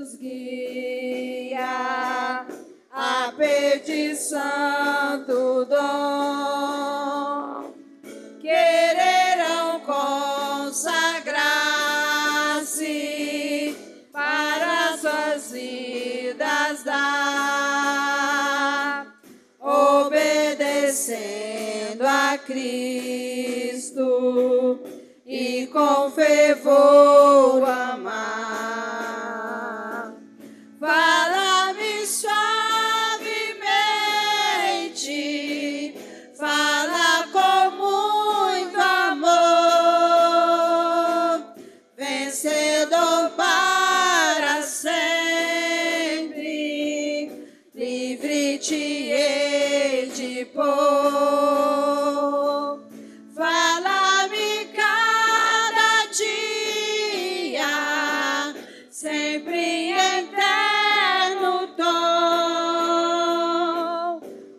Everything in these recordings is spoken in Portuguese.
nos guia a petição do dom. Quererão consagrar-se para suas vidas dar, obedecendo a Cristo e com fervor amar. Fala-me suavemente, fala com muito amor, vencedor para sempre, livre te hei de pôr. Fala-me cada dia, sempre em eterno tom.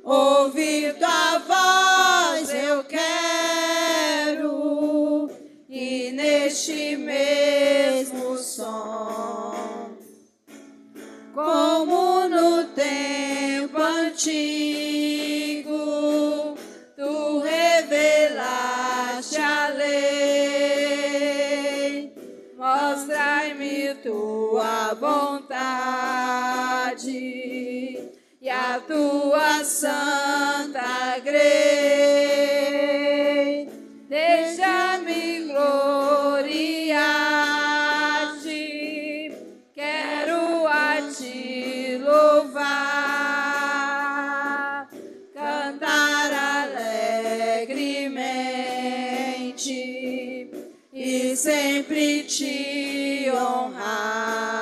Ouvir tua voz eu quero, e neste mesmo som, como no tempo antigo, tu revelaste a lei. Mostrai-me tua vontade e a tua santa grei. Deixa-me gloriar-te, quero a ti louvar, cantar alegremente e sempre te honrar.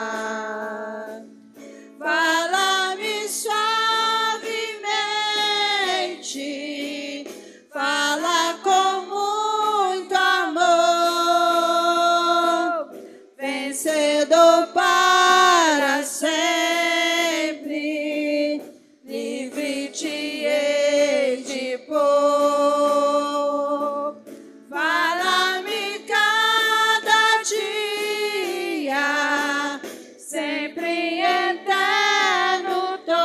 Fala-me suavemente, fala com muito amor, vencedor para sempre, livre te hei de pôr. Fala-me cada dia, sempre em eterno tom.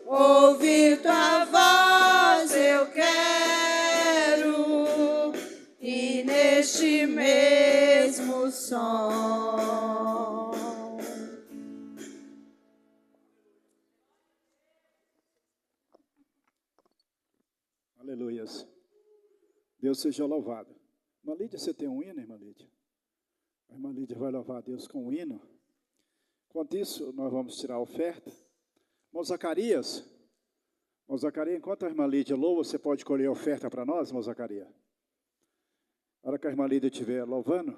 Ouvir tua voz eu quero, e neste mesmo som. Aleluias. Deus seja louvado. Irmã Lídia, você tem um hino, irmã Lídia? A irmã Lídia vai louvar a Deus com um hino. Enquanto isso, nós vamos tirar a oferta. Irmão Zacarias, enquanto a irmã Lídia louva, você pode colher a oferta para nós, irmão Zacarias? Na hora que a irmã Lídia estiver louvando,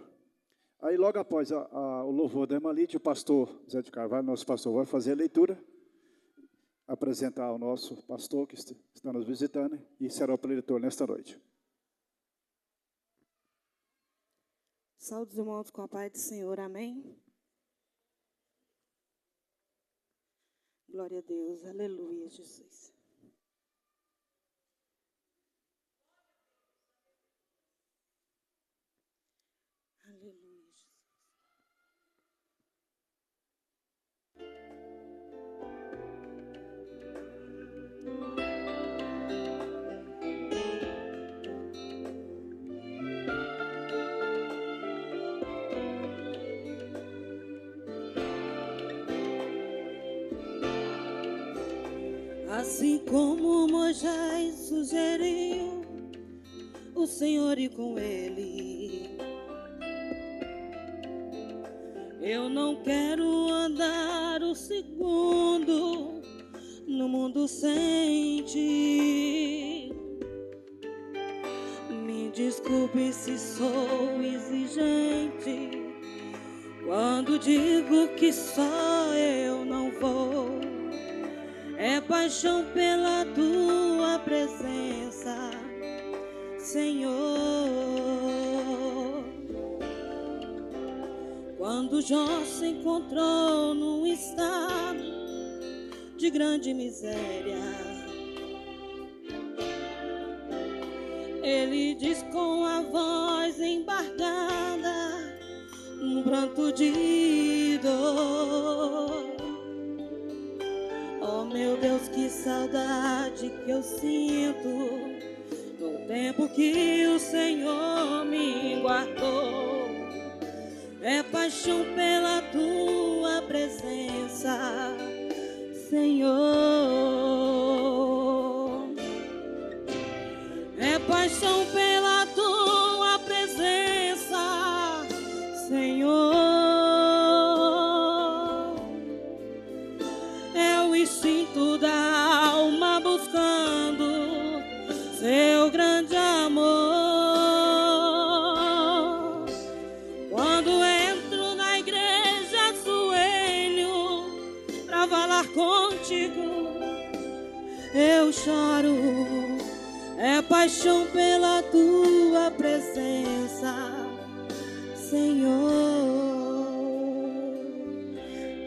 aí logo após o louvor da irmã Lídia, o pastor Zé de Carvalho, nosso pastor, vai fazer a leitura, apresentar o nosso pastor que está nos visitando e será o preletor nesta noite. Saúde os irmãos com a paz do Senhor, amém? Glória a Deus, aleluia, Jesus. Aleluia, Jesus. Assim como Moisés sugeriu, o Senhor ir com ele. Eu não quero andar o segundo no mundo sem ti. Me desculpe se sou exigente quando digo que só eu não vou. É paixão pela tua presença, Senhor. Quando Jó se encontrou num estado de grande miséria, ele diz com a voz embargada: um pranto de dor. Oh meu Deus, que saudade que eu sinto do tempo que o Senhor me guardou. É paixão pela tua presença, Senhor. É paixão pela tua presença, Senhor. É o instinto da alma buscando seu grande amor. Quando entro na igreja, ajoelho pra falar contigo, eu choro. É paixão pela tua presença, Senhor.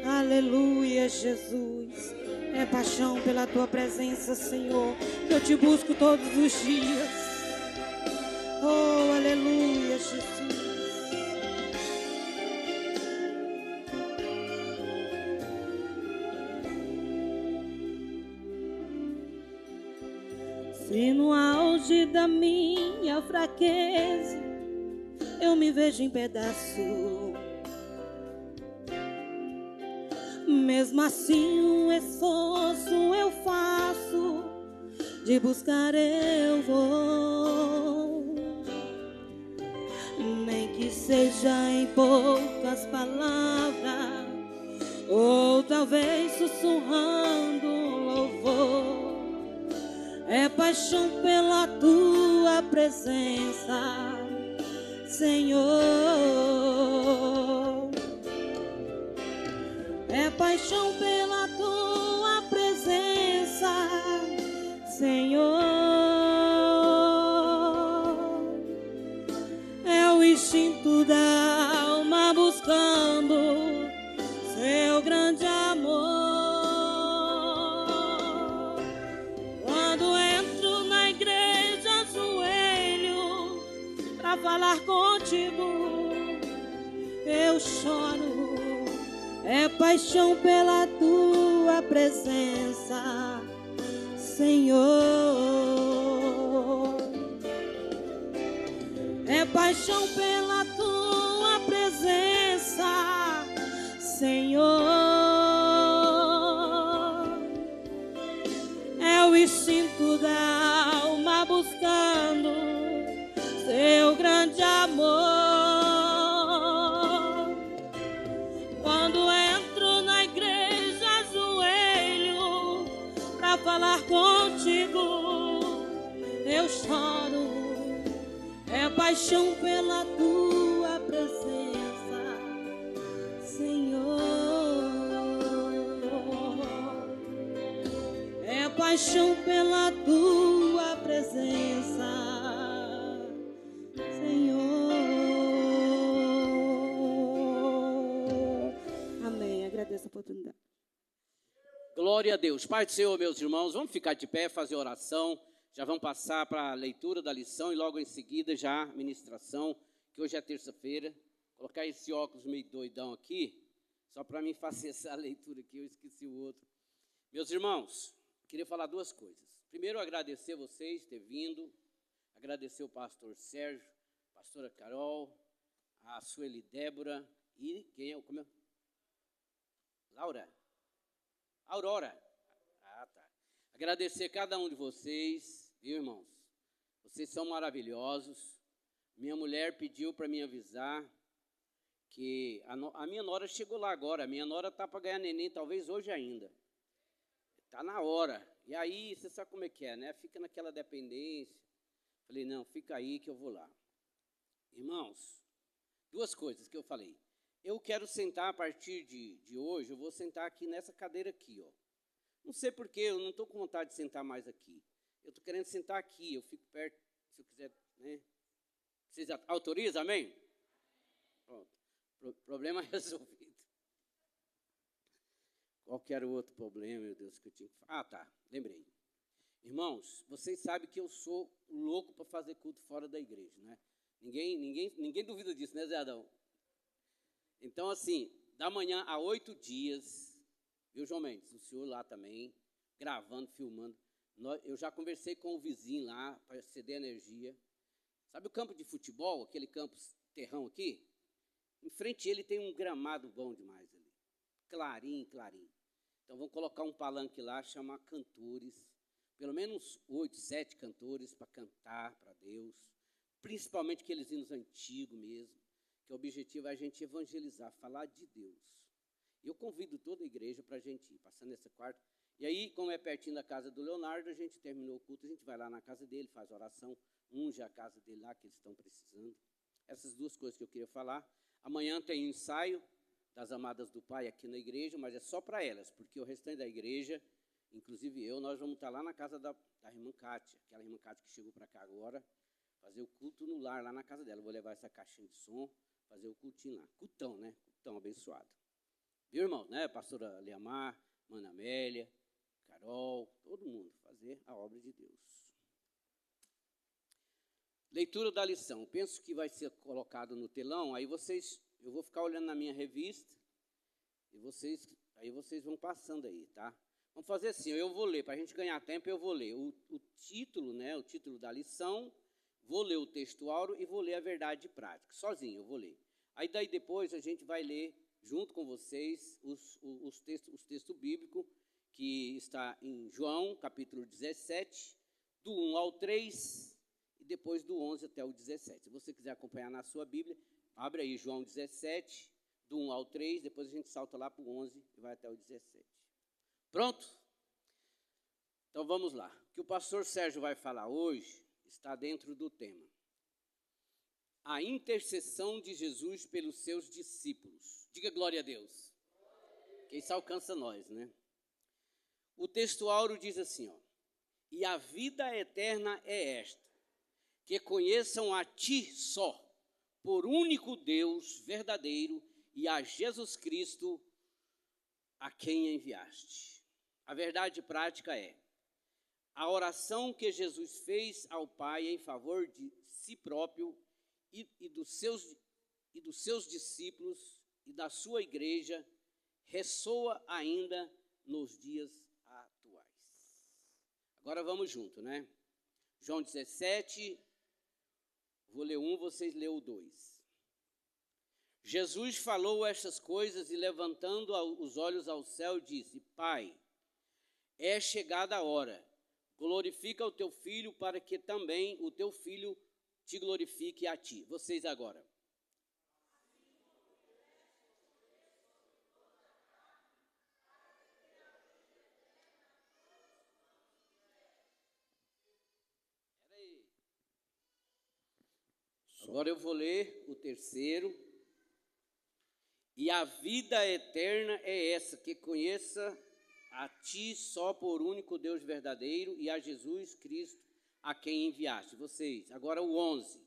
Aleluia, Jesus. É paixão pela tua presença, Senhor. Eu te busco todos os dias. Oh, aleluia, Jesus. Se no auge da minha fraqueza eu me vejo em pedaço, mesmo assim um esforço eu faço, de buscar eu vou. Nem que seja em poucas palavras, ou talvez sussurrando um louvor. É paixão pela tua presença, Senhor. É paixão pela tua presença, Senhor. É o instinto da alma buscando seu grande amor. Falar contigo, eu choro. É paixão pela tua presença, Senhor. É paixão pela tua presença, Senhor. É o instinto da alma buscando seu grande amor. Quando entro na igreja, ajoelho pra falar contigo, eu choro. É paixão pela tua presença, Senhor. É paixão pela tua presença, Senhor. Amém. Agradeço a oportunidade. Glória a Deus. Pai do Senhor, meus irmãos, vamos ficar de pé, fazer oração. Já vamos passar para a leitura da lição e logo em seguida já a ministração, que hoje é terça-feira. Colocar esse óculos meio doidão aqui, só para mim fazer essa leitura aqui, eu esqueci o outro. Meus irmãos, queria falar duas coisas. Primeiro, agradecer vocês ter vindo, agradecer o pastor Sérgio, a pastora Carol, a Sueli Débora e quem é? Como é? Laura? Aurora. Ah, tá. Agradecer cada um de vocês, viu, irmãos? Vocês são maravilhosos. Minha mulher pediu para me avisar que a minha nora chegou lá agora. A minha nora está para ganhar neném, talvez hoje ainda. Está na hora. E aí, você sabe como é que é, né? Fica naquela dependência. Falei, não, fica aí que eu vou lá. Irmãos, duas coisas que eu falei. Eu quero sentar a partir de hoje, eu vou sentar aqui nessa cadeira aqui, ó. Não sei porquê, eu não estou com vontade de sentar mais aqui. Eu estou querendo sentar aqui, eu fico perto, se eu quiser, né? Vocês autorizam, amém? Pronto, problema resolvido. Qual que era o outro problema, meu Deus, que eu tinha que falar? Ah, tá, lembrei. Irmãos, vocês sabem que eu sou louco para fazer culto fora da igreja, né? Ninguém duvida disso, né, Zé Adão? Então, assim, da manhã a 8 dias, viu, João Mendes? O senhor lá também, gravando, filmando. Eu já conversei com o vizinho lá para ceder energia. Sabe o campo de futebol, aquele campo terrão aqui? Em frente a ele tem um gramado bom demais ali. Clarinho, clarinho. Então vamos colocar um palanque lá, chamar cantores. Pelo menos 8, 7 cantores para cantar para Deus. Principalmente aqueles hinos antigos mesmo. Que o objetivo é a gente evangelizar, falar de Deus. Eu convido toda a igreja para a gente ir, passando nessa quarta. E aí, como é pertinho da casa do Leonardo, a gente terminou o culto, a gente vai lá na casa dele, faz oração, unge a casa dele lá, que eles estão precisando. Essas duas coisas que eu queria falar. Amanhã tem um ensaio das Amadas do Pai aqui na igreja, mas é só para elas, porque o restante da igreja, inclusive eu, nós vamos estar lá na casa da irmã Kátia, aquela irmã Kátia que chegou para cá agora, fazer o culto no lar, lá na casa dela. Eu vou levar essa caixinha de som, fazer o cultinho lá. Cultão, né? Cultão abençoado. Viu, irmão? Né? Pastora Leamar, Mana Amélia, Carol, todo mundo, fazer a obra de Deus. Leitura da lição. Penso que vai ser colocado no telão, aí eu vou ficar olhando na minha revista, e aí vocês vão passando aí, tá? Vamos fazer assim, eu vou ler, para a gente ganhar tempo, eu vou ler o título, né? O título da lição, vou ler o texto áureo e vou ler a verdade prática. Sozinho eu vou ler. Aí daí depois a gente vai ler, junto com vocês, os textos bíblicos, que está em João, capítulo 17, do 1 ao 3, e depois do 11 até o 17. Se você quiser acompanhar na sua Bíblia, abre aí João 17, do 1 ao 3, depois a gente salta lá para o 11 e vai até o 17. Pronto? Então vamos lá. O que o pastor Sérgio vai falar hoje está dentro do tema. A intercessão de Jesus pelos seus discípulos. Diga glória a Deus. Que isso alcança nós, né? O texto áureo diz assim, ó. E a vida eterna é esta, que conheçam a ti só, por único Deus verdadeiro, e a Jesus Cristo, a quem enviaste. A verdade prática é a oração que Jesus fez ao Pai em favor de si próprio e dos seus discípulos e da sua igreja ressoa ainda nos dias atuais. Agora vamos junto, né? João 17, vou ler 1, vocês lêem o 2. Jesus falou estas coisas e levantando os olhos ao céu disse, Pai, é chegada a hora, glorifica o teu Filho para que também o teu Filho te glorifique a ti. Vocês agora. Agora eu vou ler o terceiro. E a vida eterna é essa, que conheça a ti só por único Deus verdadeiro e a Jesus Cristo a quem enviaste. Vocês, agora o 11.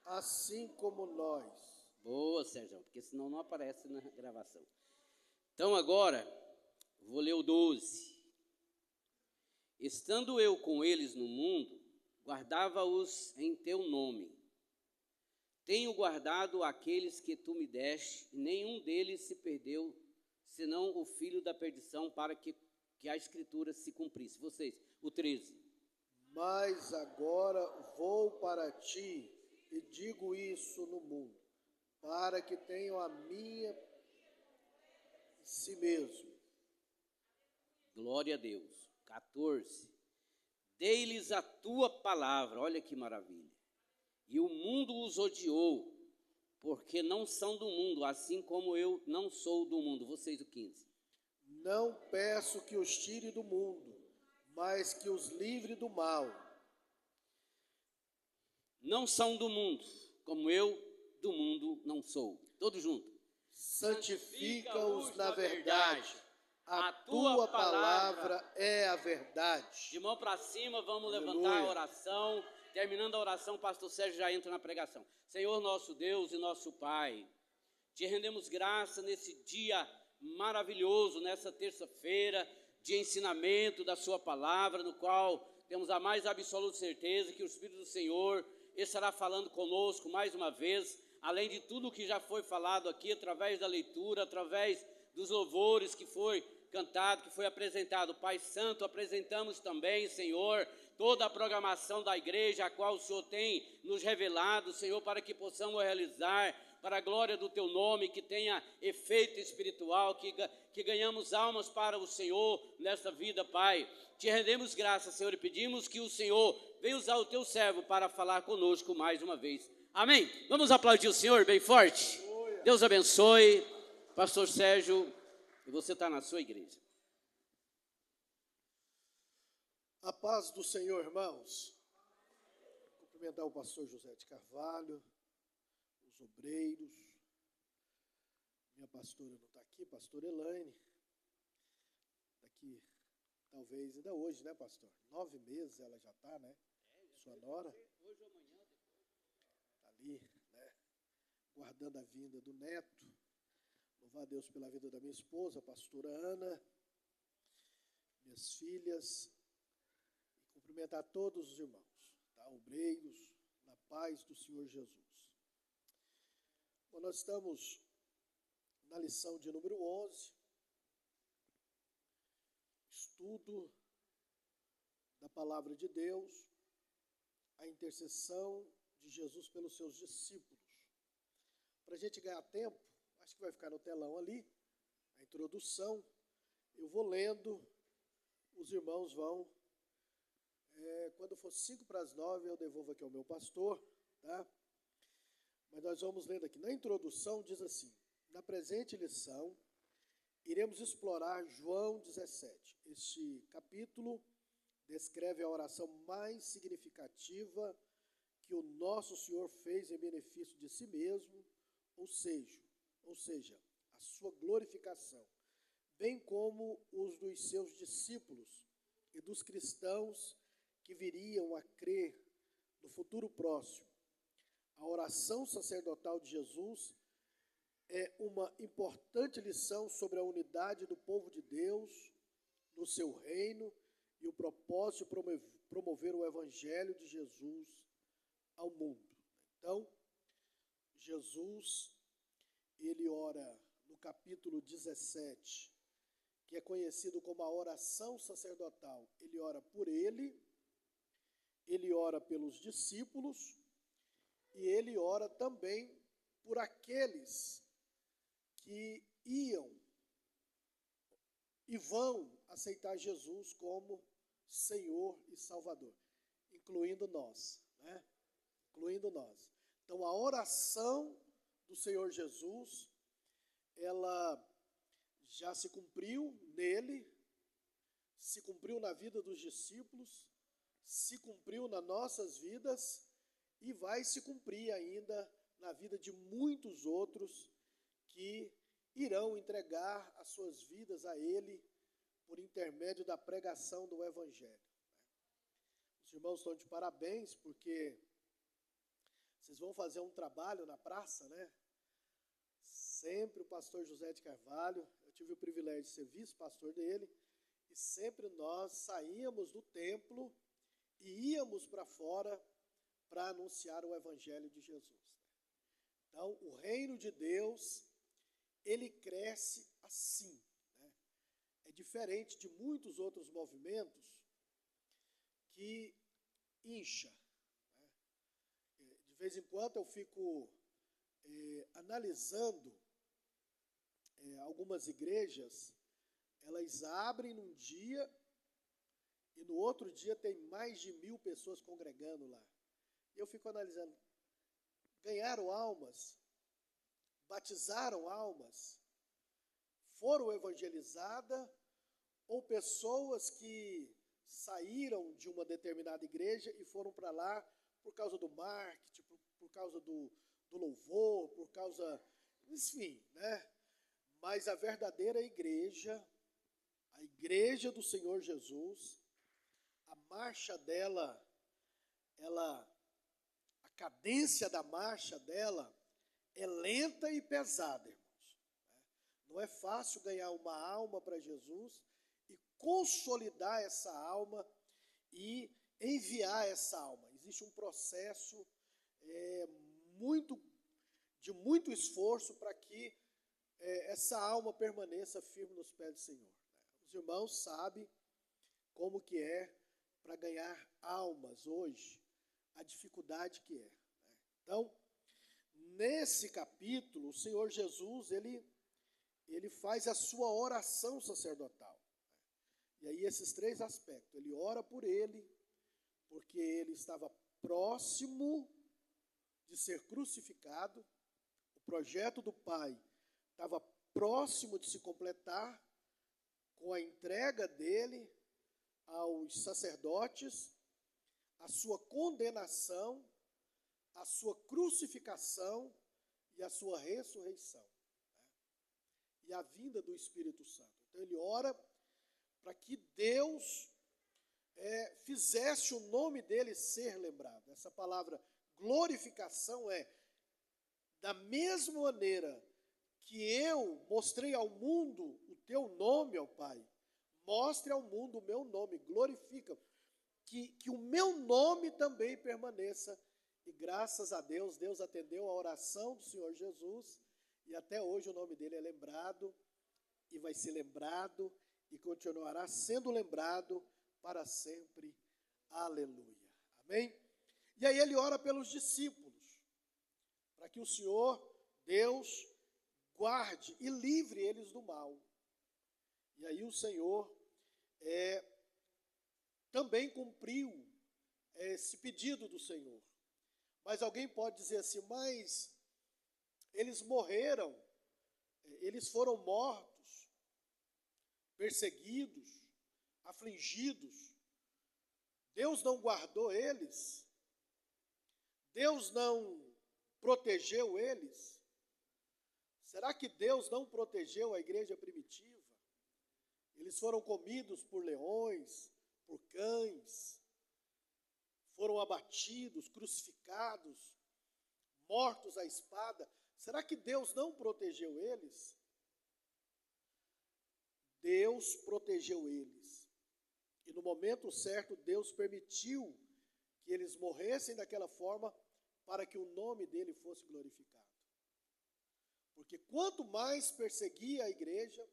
Assim como nós. Boa, Sérgio, porque senão não aparece na gravação. Então agora, vou ler o 12. Estando eu com eles no mundo, guardava-os em teu nome. Tenho guardado aqueles que tu me deste, e nenhum deles se perdeu, senão o filho da perdição, para que a escritura se cumprisse. Vocês, o 13. Mas agora vou para ti e digo isso no mundo, para que tenham a minha em si mesmo. Glória a Deus. 14. Dei-lhes a tua palavra, olha que maravilha. E o mundo os odiou, porque não são do mundo, assim como eu não sou do mundo. Vocês, o 15. Não peço que os tire do mundo, mas que os livre do mal. Não são do mundo, como eu do mundo não sou. Todos juntos. Santifica-os na verdade. A tua palavra é a verdade. De mão para cima, vamos Aleluia. Levantar a oração. Terminando a oração, o pastor Sérgio já entra na pregação. Senhor nosso Deus e nosso Pai, Te rendemos graça nesse dia maravilhoso, nessa terça-feira de ensinamento da sua palavra, no qual temos a mais absoluta certeza que o Espírito do Senhor estará falando conosco mais uma vez, além de tudo que já foi falado aqui, através da leitura, através dos louvores que foi cantado, que foi apresentado. Pai Santo, apresentamos também, Senhor, toda a programação da igreja, a qual o Senhor tem nos revelado, Senhor, para que possamos realizar, para a glória do Teu nome, que tenha efeito espiritual, que ganhamos almas para o Senhor nesta vida, Pai. Te rendemos graças, Senhor, e pedimos que o Senhor venha usar o Teu servo para falar conosco mais uma vez. Amém? Vamos aplaudir o Senhor bem forte? Deus abençoe. Pastor Sérgio, você está na sua igreja. A paz do Senhor, irmãos. Cumprimentar o pastor José de Carvalho, os obreiros. Minha pastora não está aqui, pastor Elaine. Está aqui, talvez ainda hoje, né, pastor? 9 meses ela já está, né? Sua nora. Hoje ou amanhã, depois. Está ali, né? Guardando a vinda do neto. Louvar a Deus pela vida da minha esposa, a pastora Ana, minhas filhas, e cumprimentar todos os irmãos, tá? Obreiros, na paz do Senhor Jesus. Bom, nós estamos na lição de número 11, estudo da palavra de Deus, a intercessão de Jesus pelos seus discípulos. Para a gente ganhar tempo, acho que vai ficar no telão ali, a introdução. Eu vou lendo, os irmãos vão. Quando for 8:55, eu devolvo aqui ao meu pastor, tá? Mas nós vamos lendo aqui. Na introdução diz assim: na presente lição, iremos explorar João 17. Este capítulo descreve a oração mais significativa que o nosso Senhor fez em benefício de si mesmo, ou seja, a sua glorificação, bem como os dos seus discípulos e dos cristãos que viriam a crer no futuro próximo. A oração sacerdotal de Jesus é uma importante lição sobre a unidade do povo de Deus, no seu reino e o propósito de promover o evangelho de Jesus ao mundo. Então, Jesus, ele ora no capítulo 17, que é conhecido como a oração sacerdotal. Ele ora por ele ora pelos discípulos e ele ora também por aqueles que iam e vão aceitar Jesus como Senhor e Salvador, incluindo nós, né? Incluindo nós. Então, a oração do Senhor Jesus, ela já se cumpriu nele, se cumpriu na vida dos discípulos, se cumpriu nas nossas vidas e vai se cumprir ainda na vida de muitos outros que irão entregar as suas vidas a ele por intermédio da pregação do Evangelho. Os irmãos estão de parabéns porque vocês vão fazer um trabalho na praça, né? Sempre o pastor José de Carvalho, eu tive o privilégio de ser vice-pastor dele, e sempre nós saíamos do templo e íamos para fora para anunciar o Evangelho de Jesus. Então, o reino de Deus, ele cresce assim, né? É diferente de muitos outros movimentos que incha. De vez em quando eu fico analisando algumas igrejas, elas abrem num dia e no outro dia tem mais de 1000 pessoas congregando lá. E eu fico analisando, ganharam almas, batizaram almas, foram evangelizadas, ou pessoas que saíram de uma determinada igreja e foram para lá por causa do marketing, por causa do louvor, por causa, enfim, né? Mas a verdadeira igreja, a igreja do Senhor Jesus, a marcha dela, a cadência da marcha dela, é lenta e pesada, irmãos. Não é fácil ganhar uma alma para Jesus e consolidar essa alma e enviar essa alma. Existe um processo de muito esforço para que essa alma permaneça firme nos pés do Senhor. Os irmãos sabem como que é para ganhar almas hoje, a dificuldade que é. Então, nesse capítulo, o Senhor Jesus, ele faz a sua oração sacerdotal. E aí esses três aspectos, ele ora por ele, porque ele estava próximo de ser crucificado, o projeto do Pai estava próximo de se completar com a entrega dele aos sacerdotes, a sua condenação, a sua crucificação e a sua ressurreição, e a vinda do Espírito Santo. Então ele ora para que Deus fizesse o nome dele ser lembrado. Essa palavra glorificação da mesma maneira que eu mostrei ao mundo o teu nome, ó Pai, mostre ao mundo o meu nome, glorifica, que o meu nome também permaneça. E graças a Deus, Deus atendeu a oração do Senhor Jesus, e até hoje o nome dele é lembrado, e vai ser lembrado, e continuará sendo lembrado para sempre. Aleluia. Amém? E aí ele ora pelos discípulos, para que o Senhor, Deus, guarde e livre eles do mal. E aí o Senhor também cumpriu esse pedido do Senhor. Mas alguém pode dizer assim, mas eles morreram, eles foram mortos, perseguidos, afligidos. Deus não guardou eles? Deus não protegeu eles? Será que Deus não protegeu a igreja primitiva? Eles foram comidos por leões, por cães, foram abatidos, crucificados, mortos à espada. Será que Deus não protegeu eles? Deus protegeu eles. E no momento certo, Deus permitiu que eles morressem daquela forma para que o nome dele fosse glorificado. Porque quanto mais perseguia a igreja,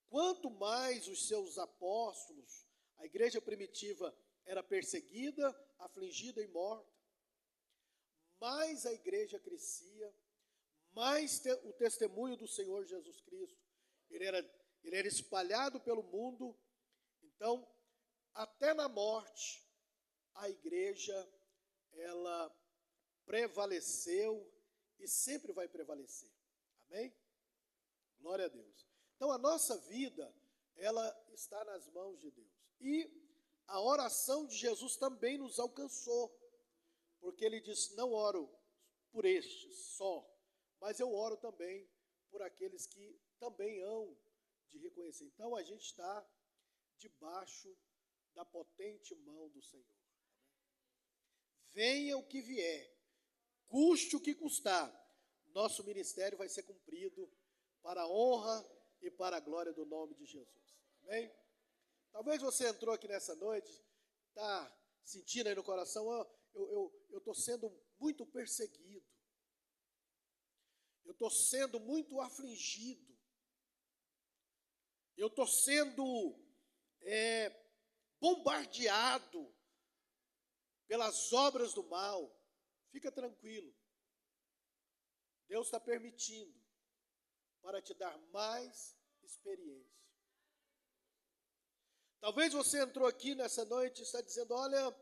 quanto mais os seus apóstolos, a igreja primitiva era perseguida, afligida e morta, mais a igreja crescia, mais o testemunho do Senhor Jesus Cristo, ele era espalhado pelo mundo. Então, até na morte, a igreja, ela prevaleceu e sempre vai prevalecer. Amém? Glória a Deus. Então, a nossa vida, ela está nas mãos de Deus. E a oração de Jesus também nos alcançou, porque ele disse, não oro por estes só, mas eu oro também por aqueles que também hão de reconhecer. Então, a gente está debaixo da potente mão do Senhor. Venha o que vier, custe o que custar, nosso ministério vai ser cumprido para a honra e para a glória do nome de Jesus. Amém? Talvez você entrou aqui nessa noite, está sentindo aí no coração, eu estou sendo muito perseguido, eu estou sendo muito afligido, eu estou sendo bombardeado pelas obras do mal. Fica tranquilo, Deus está permitindo para te dar mais experiência. Talvez você entrou aqui nessa noite e está dizendo, olha,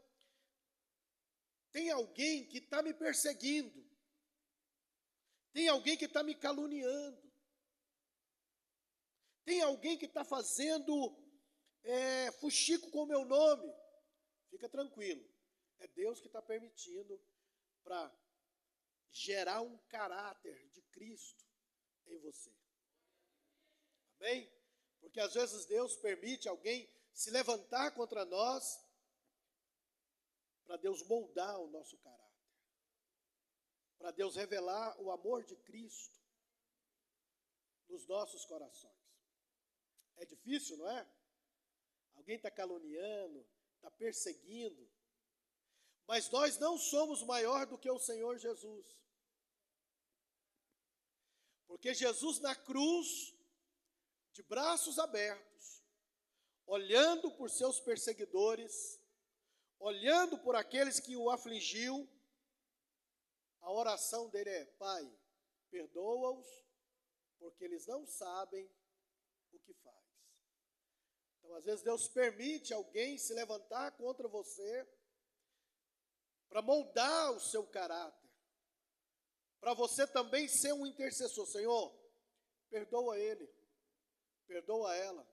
tem alguém que está me perseguindo, tem alguém que está me caluniando, tem alguém que está fazendo fuxico com o meu nome. Fica tranquilo, é Deus que está permitindo para gerar um caráter de Cristo em você. Amém? Porque às vezes Deus permite alguém se levantar contra nós para Deus moldar o nosso caráter. para Deus revelar o amor de Cristo nos nossos corações. É difícil, não é? Alguém está caluniando, está perseguindo, mas nós não somos maior do que o Senhor Jesus. Porque Jesus na cruz, de braços abertos, olhando por seus perseguidores, olhando por aqueles que o afligiu, a oração dele é: Pai, perdoa-os, porque eles não sabem o que faz. Então, às vezes, Deus permite alguém se levantar contra você para moldar o seu caráter, para você também ser um intercessor. Senhor, perdoa ele, perdoa ela.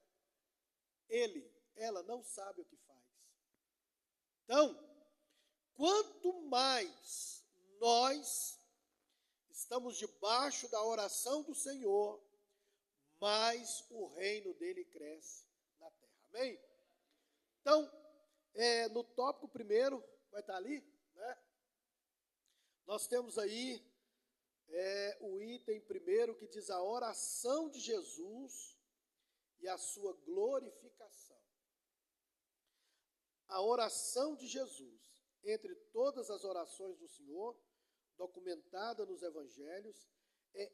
Ela não sabe o que faz. Então, quanto mais nós estamos debaixo da oração do Senhor, mais o reino dele cresce na terra. Amém? Então, no tópico primeiro, vai estar ali, né? Nós temos aí o item primeiro que diz a oração de Jesus e a sua glorificação. A oração de Jesus, entre todas as orações do Senhor, documentada nos evangelhos, é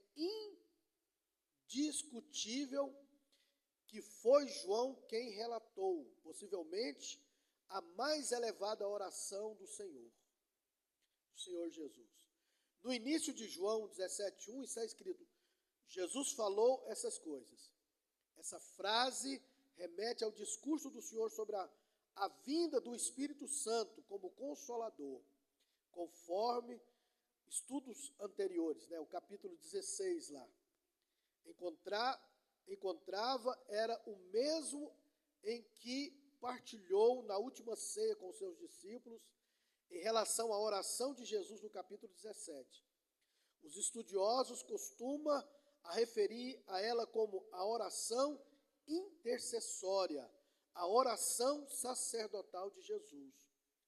indiscutível que foi João quem relatou, possivelmente, a mais elevada oração do Senhor Jesus. No início de João 17:1 está escrito: Jesus falou essas coisas. Essa frase remete ao discurso do Senhor sobre a vinda do Espírito Santo como Consolador, conforme estudos anteriores, né, o capítulo 16 lá. Encontrava era o mesmo em que partilhou na última ceia com seus discípulos em relação à oração de Jesus no capítulo 17. Os estudiosos costumam a referir a ela como a oração intercessória, a oração sacerdotal de Jesus,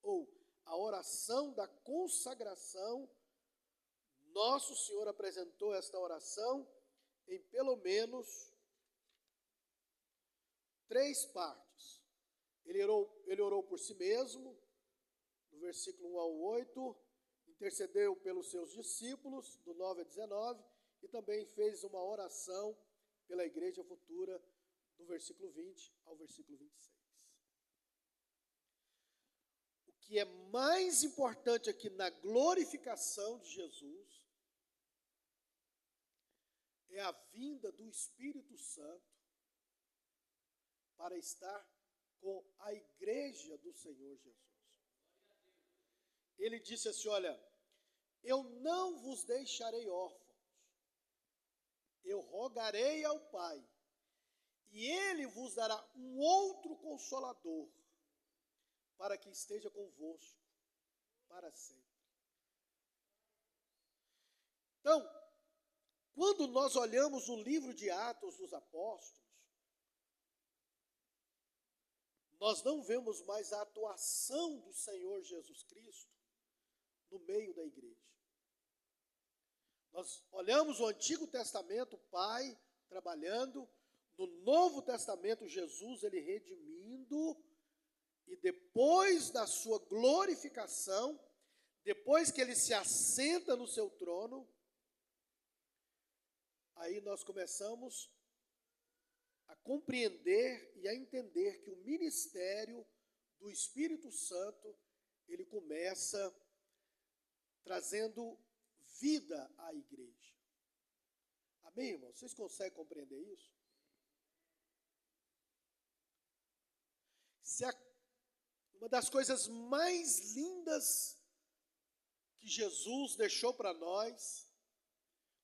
ou a oração da consagração. Nosso Senhor apresentou esta oração em pelo menos 3 partes. Ele orou por si mesmo, no versículo 1 ao 8, intercedeu pelos seus discípulos, do 9 a 19, e também fez uma oração pela igreja futura, do versículo 20 ao versículo 26. O que é mais importante aqui na glorificação de Jesus é a vinda do Espírito Santo para estar com a igreja do Senhor Jesus. Ele disse assim: olha, eu não vos deixarei órfãos, eu rogarei ao Pai, e Ele vos dará um outro Consolador, para que esteja convosco para sempre. Então, quando nós olhamos o livro de Atos dos Apóstolos, nós não vemos mais a atuação do Senhor Jesus Cristo no meio da igreja. Nós olhamos o Antigo Testamento, o Pai trabalhando, no Novo Testamento, Jesus, ele redimindo, e depois da sua glorificação, depois que ele se assenta no seu trono, aí nós começamos a compreender e a entender que o ministério do Espírito Santo, ele começa trazendo vida à igreja. Amém, irmão? Vocês conseguem compreender isso? Uma das coisas mais lindas que Jesus deixou para nós,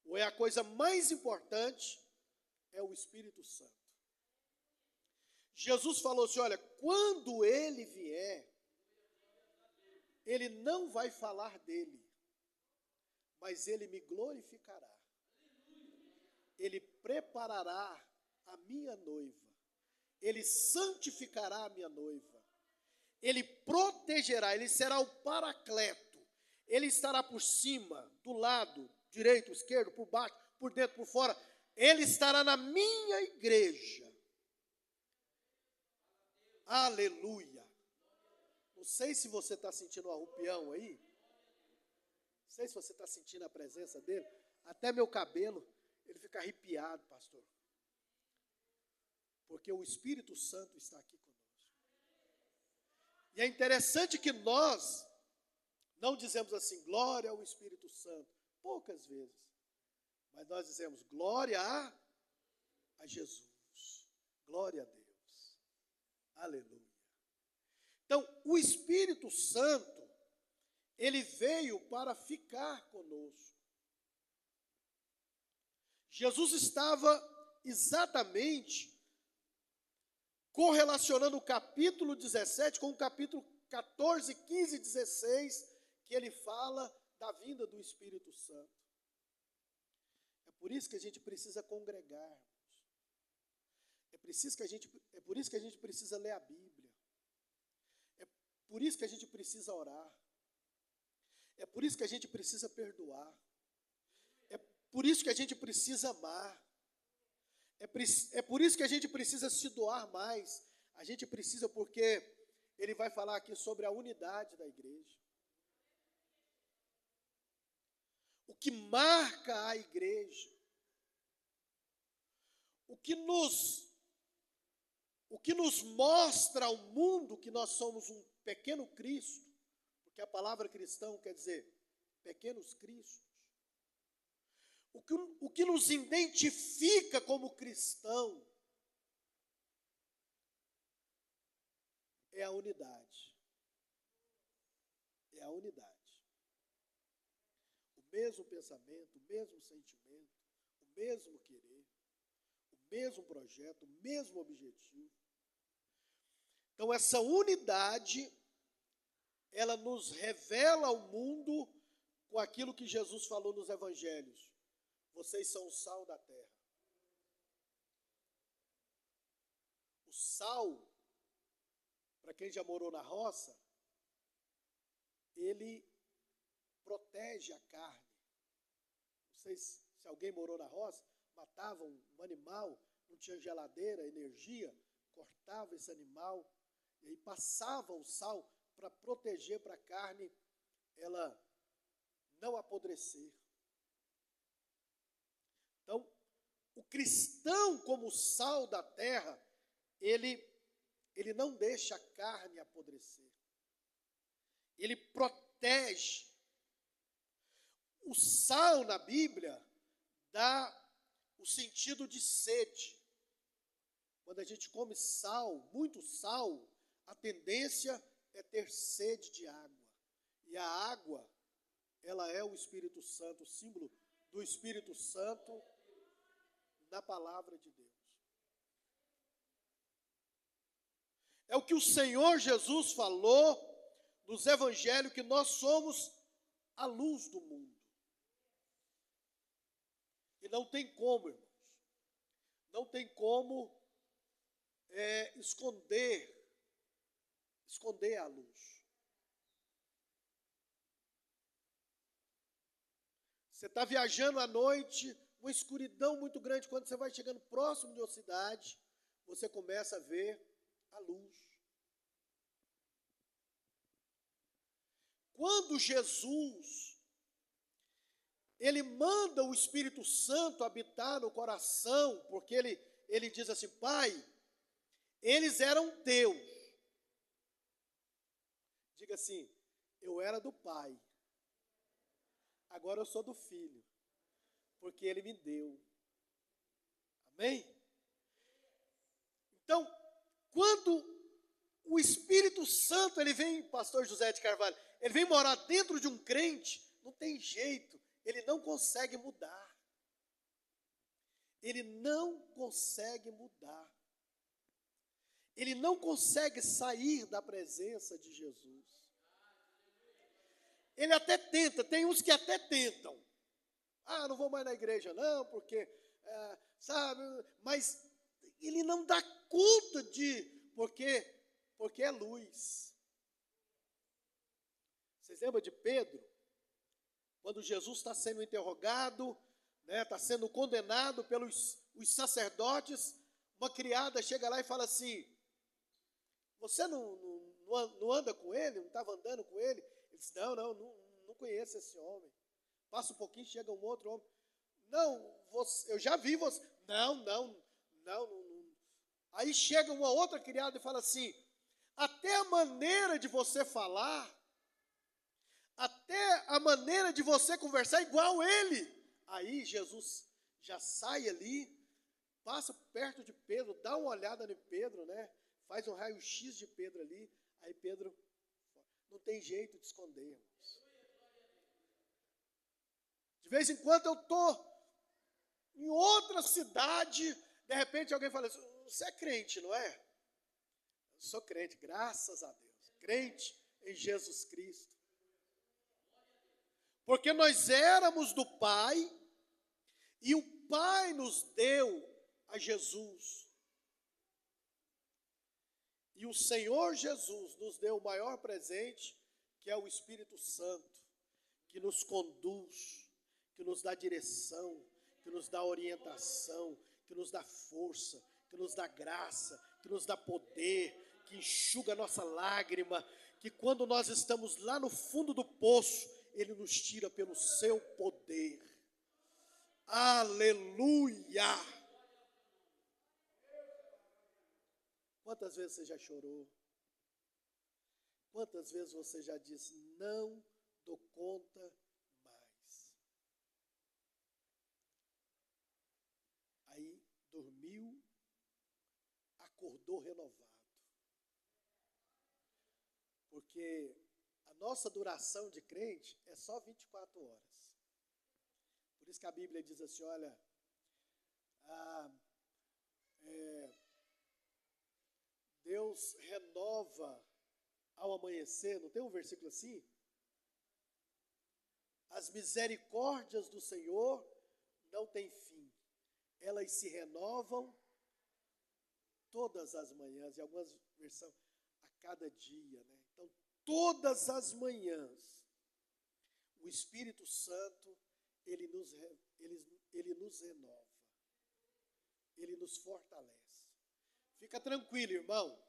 ou é a coisa mais importante, é o Espírito Santo. Jesus falou assim: olha, quando ele vier, ele não vai falar dele, mas ele me glorificará. Ele preparará a minha noiva, ele santificará a minha noiva, ele protegerá, ele será o paracleto, Ele estará por cima, do lado direito, esquerdo, por baixo, por dentro, por fora. Ele estará na minha igreja. Aleluia. Não sei se você está sentindo um arrupião aí. Não sei se você está sentindo a presença dele. Até meu cabelo, ele fica arrepiado, pastor. Porque o Espírito Santo está aqui conosco. E é interessante que nós não dizemos assim, glória ao Espírito Santo. Poucas vezes. Mas nós dizemos, glória a Jesus. Glória a Deus. Aleluia. Então, o Espírito Santo, ele veio para ficar conosco. Jesus estava exatamente correlacionando o capítulo 17 com o capítulo 14, 15 e 16, que ele fala da vinda do Espírito Santo. É por isso que a gente precisa congregar. É por isso que a gente precisa ler a Bíblia. É por isso que a gente precisa orar. É por isso que a gente precisa perdoar. É por isso que a gente precisa amar. É por isso que a gente precisa se doar mais. A gente precisa, porque ele vai falar aqui sobre a unidade da igreja. O que marca a igreja, o que nos mostra ao mundo que nós somos um pequeno Cristo, porque a palavra cristão quer dizer pequenos cristos. O que nos identifica como cristão é a unidade. É a unidade. O mesmo pensamento, o mesmo sentimento, o mesmo querer, o mesmo projeto, o mesmo objetivo. Então, essa unidade, ela nos revela ao mundo com aquilo que Jesus falou nos evangelhos. Vocês são o sal da terra. O sal, para quem já morou na roça, ele protege a carne. Não sei se alguém morou na roça, matava um animal, não tinha geladeira, energia, cortava esse animal e aí passava o sal para proteger para a carne ela não apodrecer. Então, o cristão como sal da terra, ele não deixa a carne apodrecer. Ele protege. O sal na Bíblia dá o sentido de sede. Quando a gente come sal, muito sal, a tendência é ter sede de água. E a água, ela é o Espírito Santo, o símbolo do Espírito Santo na palavra de Deus. É o que o Senhor Jesus falou nos evangelhos, que nós somos a luz do mundo. E não tem como, irmãos, não tem como esconder a luz. Você está viajando à noite, uma escuridão muito grande, quando você vai chegando próximo de uma cidade, você começa a ver a luz. Quando Jesus, ele manda o Espírito Santo habitar no coração, porque ele diz assim, Pai, eles eram teus. Diga assim, eu era do Pai, agora eu sou do Filho, porque ele me deu. Amém? Então, quando o Espírito Santo, ele vem, pastor José de Carvalho, ele vem morar dentro de um crente, não tem jeito, ele não consegue mudar. Ele não consegue mudar. Ele não consegue sair da presença de Jesus. Ele até tenta, tem uns que até tentam. Ah, não vou mais na igreja não, porque, sabe, mas ele não dá conta porque é luz. Vocês lembram de Pedro? quando Jesus está sendo interrogado, né, está sendo condenado pelos os sacerdotes, uma criada chega lá e fala assim: você não anda com ele? Não estava andando com ele? Ele diz: não conheço esse homem. Passa um pouquinho, chega um outro homem. Não, eu já vi você. Não. Aí chega uma outra criada e fala assim: até a maneira de você falar, até a maneira de você conversar é igual ele. Aí Jesus já sai ali, passa perto de Pedro, dá uma olhada em Pedro, né? Faz um raio-x de Pedro ali. Aí Pedro, não tem jeito de esconder, irmãos. De vez em quando eu estou em outra cidade, de repente alguém fala assim: você é crente, não é? Eu sou crente, graças a Deus. Crente em Jesus Cristo. Porque nós éramos do Pai, e o Pai nos deu a Jesus. E o Senhor Jesus nos deu o maior presente, que é o Espírito Santo, que nos conduz, que nos dá direção, que nos dá orientação, que nos dá força, que nos dá graça, que nos dá poder, que enxuga a nossa lágrima, que quando nós estamos lá no fundo do poço, Ele nos tira pelo seu poder. Aleluia! Quantas vezes você já chorou? Quantas vezes você já disse: não dou conta mais? Aí dormiu, acordou renovado. Porque a nossa duração de crente é só 24 horas. Por isso que a Bíblia diz assim: olha, Deus renova ao amanhecer, não tem um versículo assim? As misericórdias do Senhor não têm fim, elas se renovam todas as manhãs, em algumas versões, a cada dia, né? Então, todas as manhãs, o Espírito Santo, ele nos renova, ele nos fortalece. Fica tranquilo, irmão.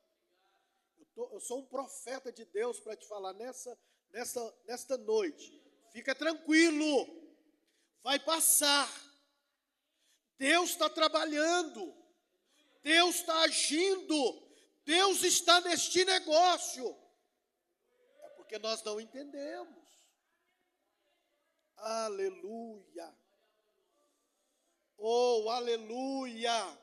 Eu sou um profeta de Deus para te falar nesta noite. Fica tranquilo. Vai passar. Deus está trabalhando. Deus está agindo. Deus está neste negócio. É porque nós não entendemos. Aleluia. Oh, aleluia.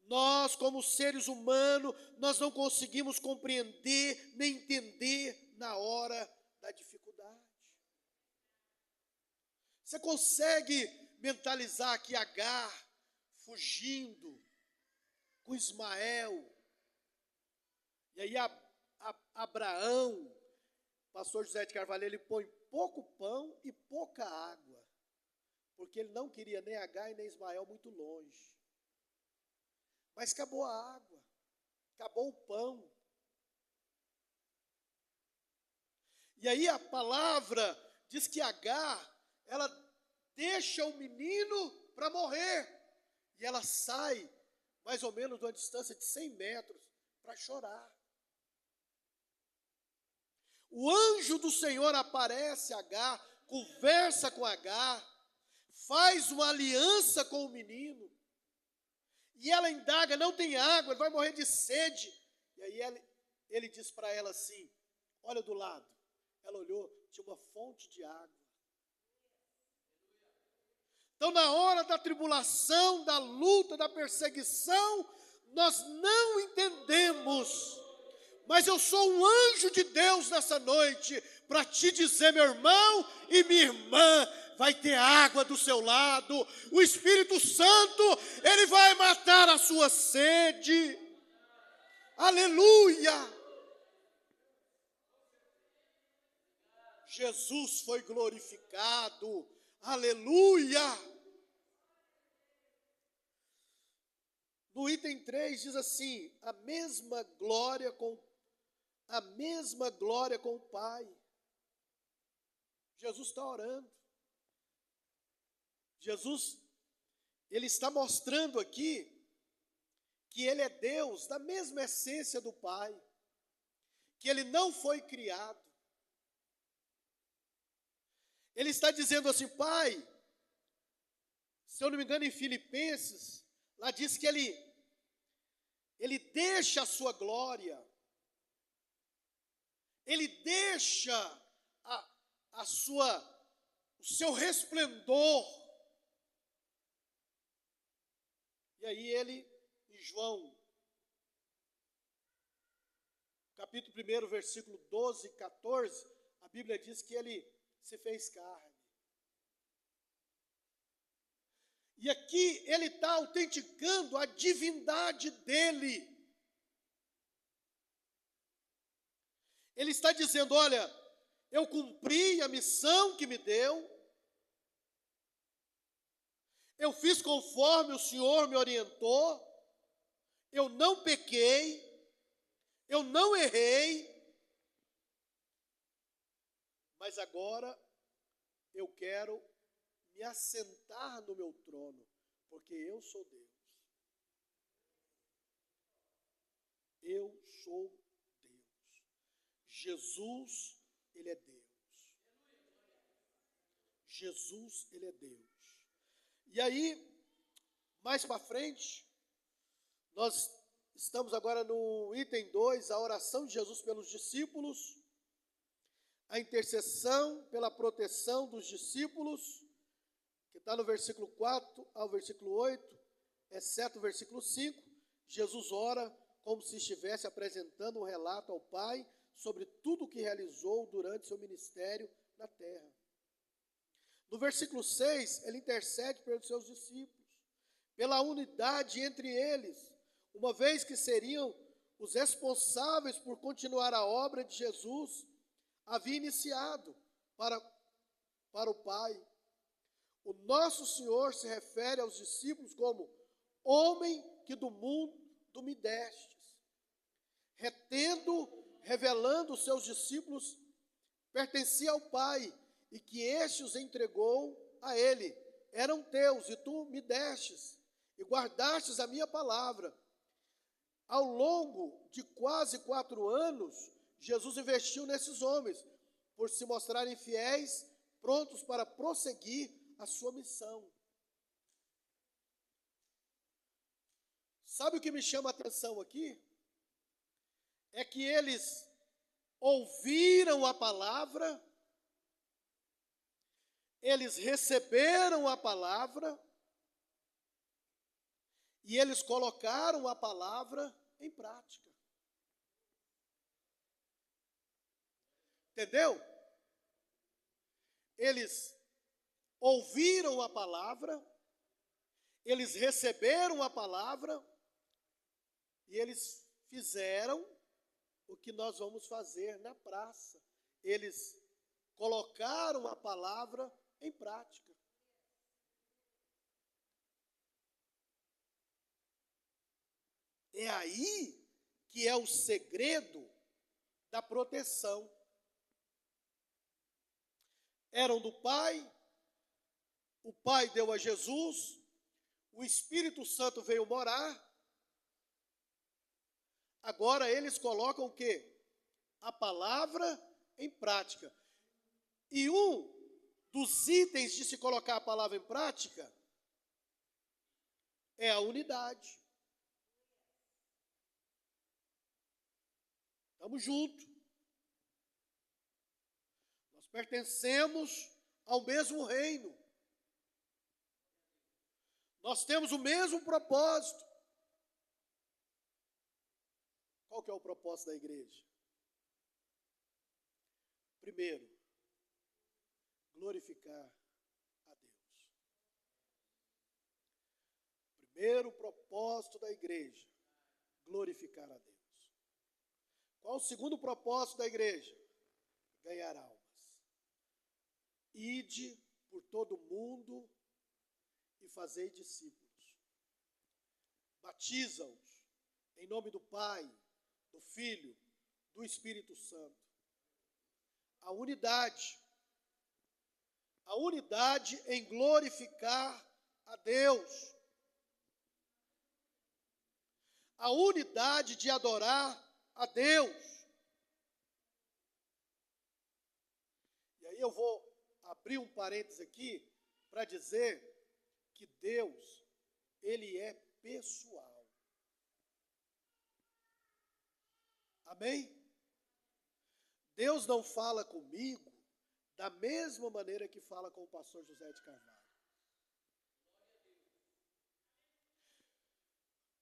Nós, como seres humanos, nós não conseguimos compreender nem entender na hora da dificuldade. Você consegue mentalizar aqui Agar fugindo com Ismael? E aí Abraão, pastor José de Carvalho, ele põe pouco pão e pouca água, porque ele não queria nem Agar e nem Ismael muito longe. Mas acabou a água, acabou o pão. E aí a palavra diz que Agar, ela deixa o menino para morrer. E ela sai mais ou menos de uma distância de 100 metros para chorar. O anjo do Senhor aparece a Agar, conversa com Agar, faz uma aliança com o menino. E ela indaga: não tem água, ele vai morrer de sede. E aí ele diz para ela assim: olha do lado. Ela olhou, tinha uma fonte de água. Então, na hora da tribulação, da luta, da perseguição, nós não entendemos. Mas eu sou um anjo de Deus nessa noite para te dizer, meu irmão e minha irmã, vai ter água do seu lado. O Espírito Santo, ele vai matar a sua sede. Aleluia! Jesus foi glorificado. Aleluia! No item 3 diz assim: a mesma glória com o Pai. Jesus está orando. Jesus, ele está mostrando aqui que ele é Deus da mesma essência do Pai, que ele não foi criado. Ele está dizendo assim, Pai, se eu não me engano em Filipenses, lá diz que ele deixa a sua glória, ele deixa o seu resplendor. E aí ele, em João, capítulo 1, versículo 12 e 14, a Bíblia diz que ele se fez carne. E aqui ele está autenticando a divindade dele. Ele está dizendo, olha, eu cumpri a missão que me deu, eu fiz conforme o Senhor me orientou, eu não pequei, eu não errei, mas agora eu quero me assentar no meu trono, porque eu sou Deus. Eu sou Deus. Jesus, ele é Deus. Jesus, ele é Deus. E aí, mais para frente, nós estamos agora no item 2, a oração de Jesus pelos discípulos, a intercessão pela proteção dos discípulos, que está no versículo 4 ao versículo 8, exceto o versículo 5, Jesus ora como se estivesse apresentando um relato ao Pai sobre tudo o que realizou durante seu ministério na terra. No versículo 6, ele intercede pelos seus discípulos, pela unidade entre eles, uma vez que seriam os responsáveis por continuar a obra de Jesus havia iniciado para o Pai. O nosso Senhor se refere aos discípulos como homem que do mundo me destes, revelando os seus discípulos pertencia ao Pai e que este os entregou a ele. Eram teus e tu me destes e guardastes a minha palavra. Ao longo de quase 4 anos, Jesus investiu nesses homens, por se mostrarem fiéis, prontos para prosseguir a sua missão. Sabe o que me chama a atenção aqui? É que eles ouviram a palavra, eles receberam a palavra, e eles colocaram a palavra em prática. Entendeu? Eles ouviram a palavra, eles receberam a palavra, e eles fizeram o que nós vamos fazer na praça. Eles colocaram a palavra em prática. É aí que é o segredo da proteção. Eram do Pai, o Pai deu a Jesus, o Espírito Santo veio morar. Agora eles colocam o quê? A palavra em prática. E um dos itens de se colocar a palavra em prática é a unidade. Estamos juntos. Nós pertencemos ao mesmo reino. Nós temos o mesmo propósito. Qual que é o propósito da igreja? Primeiro, glorificar a Deus. Primeiro propósito da igreja, glorificar a Deus. Qual o segundo propósito da igreja? Ganhar almas. Ide por todo o mundo e fazei discípulos. Batiza-os em nome do Pai, do Filho, do Espírito Santo. A unidade A unidade em glorificar a Deus. A unidade de adorar a Deus. E aí eu vou abrir um parênteses aqui para dizer que Deus, Ele é pessoal. Amém? Deus não fala comigo da mesma maneira que fala com o pastor José de Carvalho.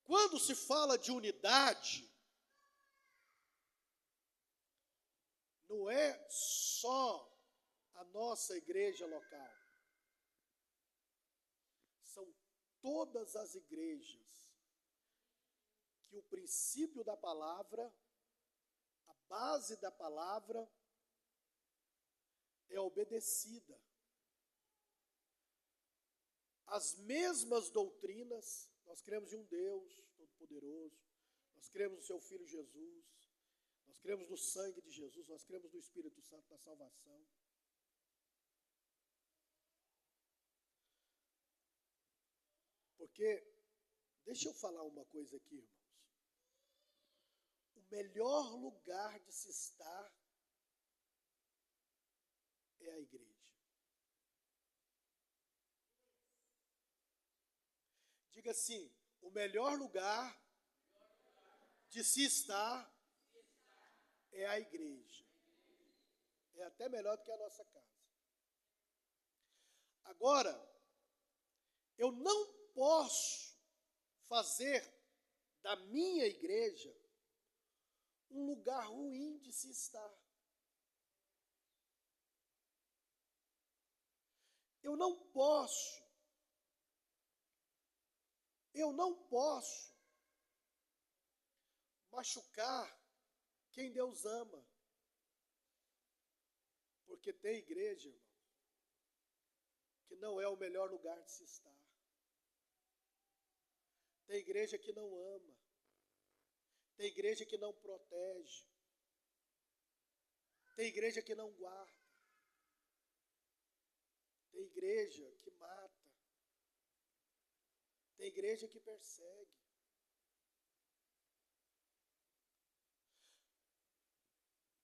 Quando se fala de unidade, não é só a nossa igreja local. São todas as igrejas que o princípio da palavra, a base da palavra, é obedecida. As mesmas doutrinas, nós cremos em um Deus Todo-Poderoso, nós cremos no seu Filho Jesus, nós cremos no sangue de Jesus, nós cremos no Espírito Santo da salvação. Porque, deixa eu falar uma coisa aqui, irmãos. O melhor lugar de se estar é a igreja. Diga assim, o melhor lugar de se estar é a igreja. É até melhor do que a nossa casa. Agora, eu não posso fazer da minha igreja um lugar ruim de se estar. Eu não posso machucar quem Deus ama. Porque tem igreja, irmão, que não é o melhor lugar de se estar. Tem igreja que não ama. Tem igreja que não protege. Tem igreja que não guarda. Tem igreja que mata. Tem igreja que persegue.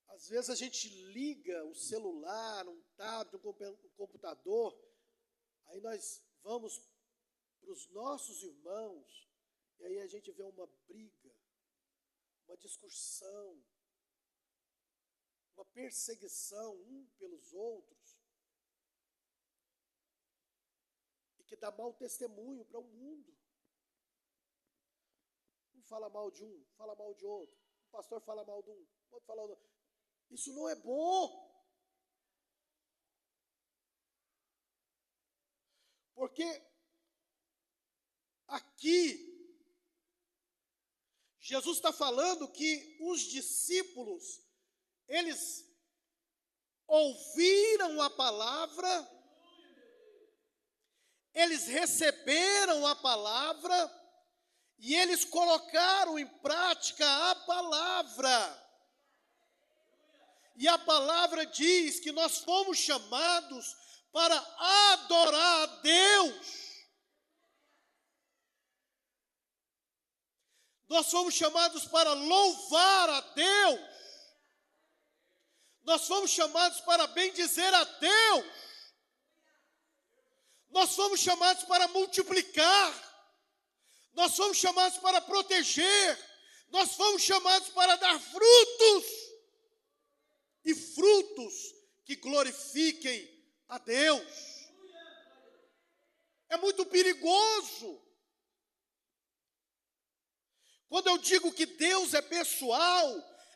Às vezes a gente liga o celular, um tablet, um computador, aí nós vamos para os nossos irmãos, e aí a gente vê uma briga, uma discussão, uma perseguição um pelos outros, e que dá mau testemunho para o mundo. Um fala mal de um, fala mal de outro, o pastor fala mal de um, outro fala do outro. Isso não é bom. Porque aqui, Jesus está falando que os discípulos, eles ouviram a palavra, eles receberam a palavra e eles colocaram em prática a palavra. E a palavra diz que nós fomos chamados para adorar a Deus. Nós fomos chamados para louvar a Deus. Nós fomos chamados para bendizer a Deus. Nós fomos chamados para multiplicar. Nós fomos chamados para proteger. Nós fomos chamados para dar frutos. E frutos que glorifiquem a Deus. É muito perigoso. Quando eu digo que Deus é pessoal,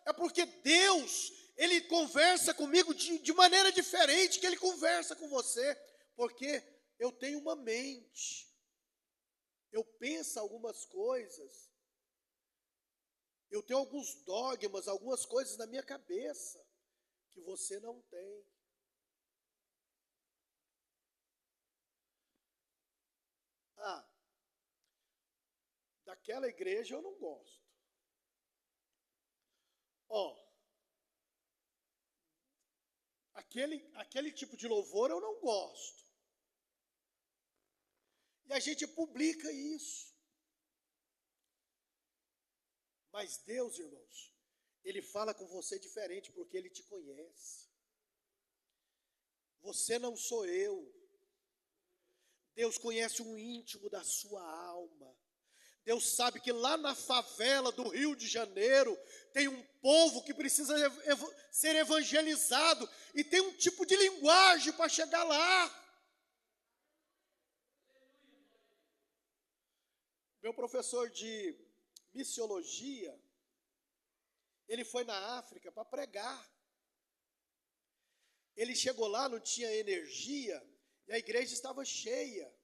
é porque Deus, Ele conversa comigo de maneira diferente que Ele conversa com você. Porque eu tenho uma mente. Eu penso algumas coisas. Eu tenho alguns dogmas, algumas coisas na minha cabeça que você não tem. Daquela igreja eu não gosto. aquele tipo de louvor eu não gosto. E a gente publica isso. Mas Deus, irmãos, Ele fala com você diferente porque Ele te conhece. Você não sou eu. Deus conhece o íntimo da sua alma. Deus sabe que lá na favela do Rio de Janeiro tem um povo que precisa ser evangelizado e tem um tipo de linguagem para chegar lá. Meu professor de missiologia, ele foi na África para pregar. Ele chegou lá, não tinha energia, e a igreja estava cheia.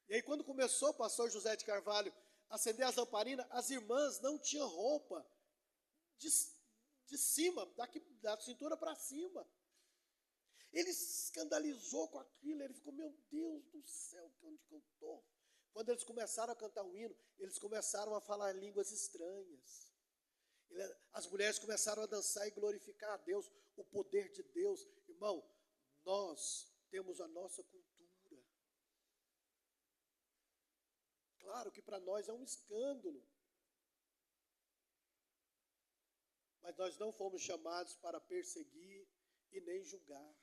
E aí quando começou o pastor José de Carvalho a acender as lamparinas, as irmãs não tinham roupa de cima, da cintura para cima. Ele se escandalizou com aquilo, ele ficou, meu Deus do céu, onde que eu estou? Quando eles começaram a cantar o hino, eles começaram a falar línguas estranhas. As mulheres começaram a dançar e glorificar a Deus, o poder de Deus. Irmão, nós temos a nossa cultura. Claro que para nós é um escândalo. Mas nós não fomos chamados para perseguir e nem julgar.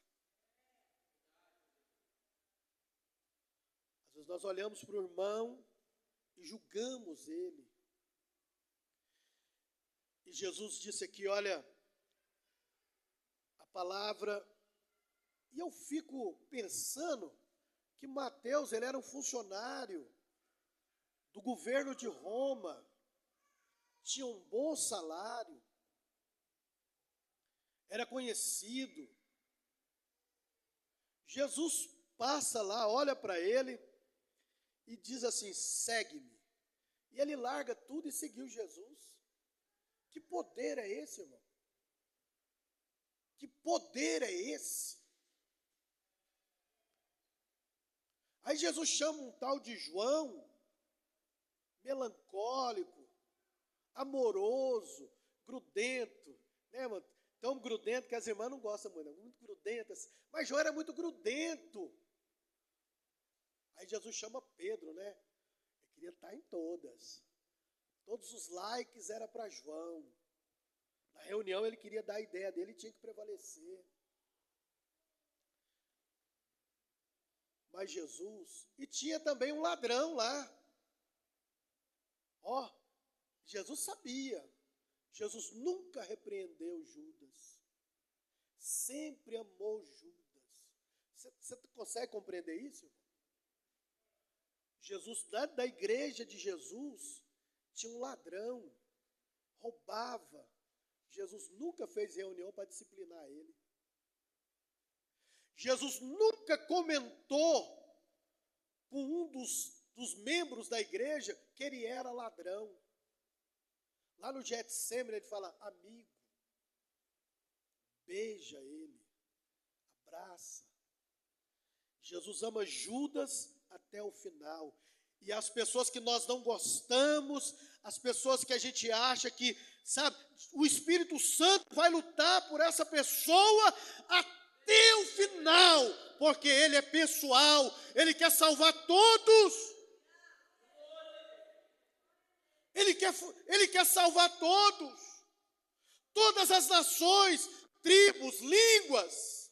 Às vezes nós olhamos para o irmão e julgamos ele. E Jesus disse aqui, olha, a palavra... E eu fico pensando que Mateus, ele era um funcionário do governo de Roma, tinha um bom salário, era conhecido. Jesus passa lá, olha para ele e diz assim, segue-me. E ele larga tudo e seguiu Jesus. Que poder é esse, irmão? Que poder é esse? Aí Jesus chama um tal de João, melancólico, amoroso, grudento, né, mano? Tão grudento que as irmãs não gostam muito grudentas, mas João era muito grudento. Aí Jesus chama Pedro, né? Ele queria estar em todas. Todos os likes eram para João. Na reunião ele queria dar a ideia dele e tinha que prevalecer. Mas Jesus, e tinha também um ladrão lá. Ó, Jesus sabia. Jesus nunca repreendeu Judas. Sempre amou Judas. Você consegue compreender isso? Jesus, da igreja de Jesus, tinha um ladrão, roubava. Jesus nunca fez reunião para disciplinar ele. Jesus nunca comentou com um dos membros da igreja que ele era ladrão. Lá no Getsemane ele fala, amigo, beija ele, abraça. Jesus ama Judas até o final. E as pessoas que nós não gostamos, as pessoas que a gente acha que, sabe, o Espírito Santo vai lutar por essa pessoa até o final, porque Ele é pessoal, Ele quer salvar todos. Ele quer salvar todos. Todas as nações, tribos, línguas.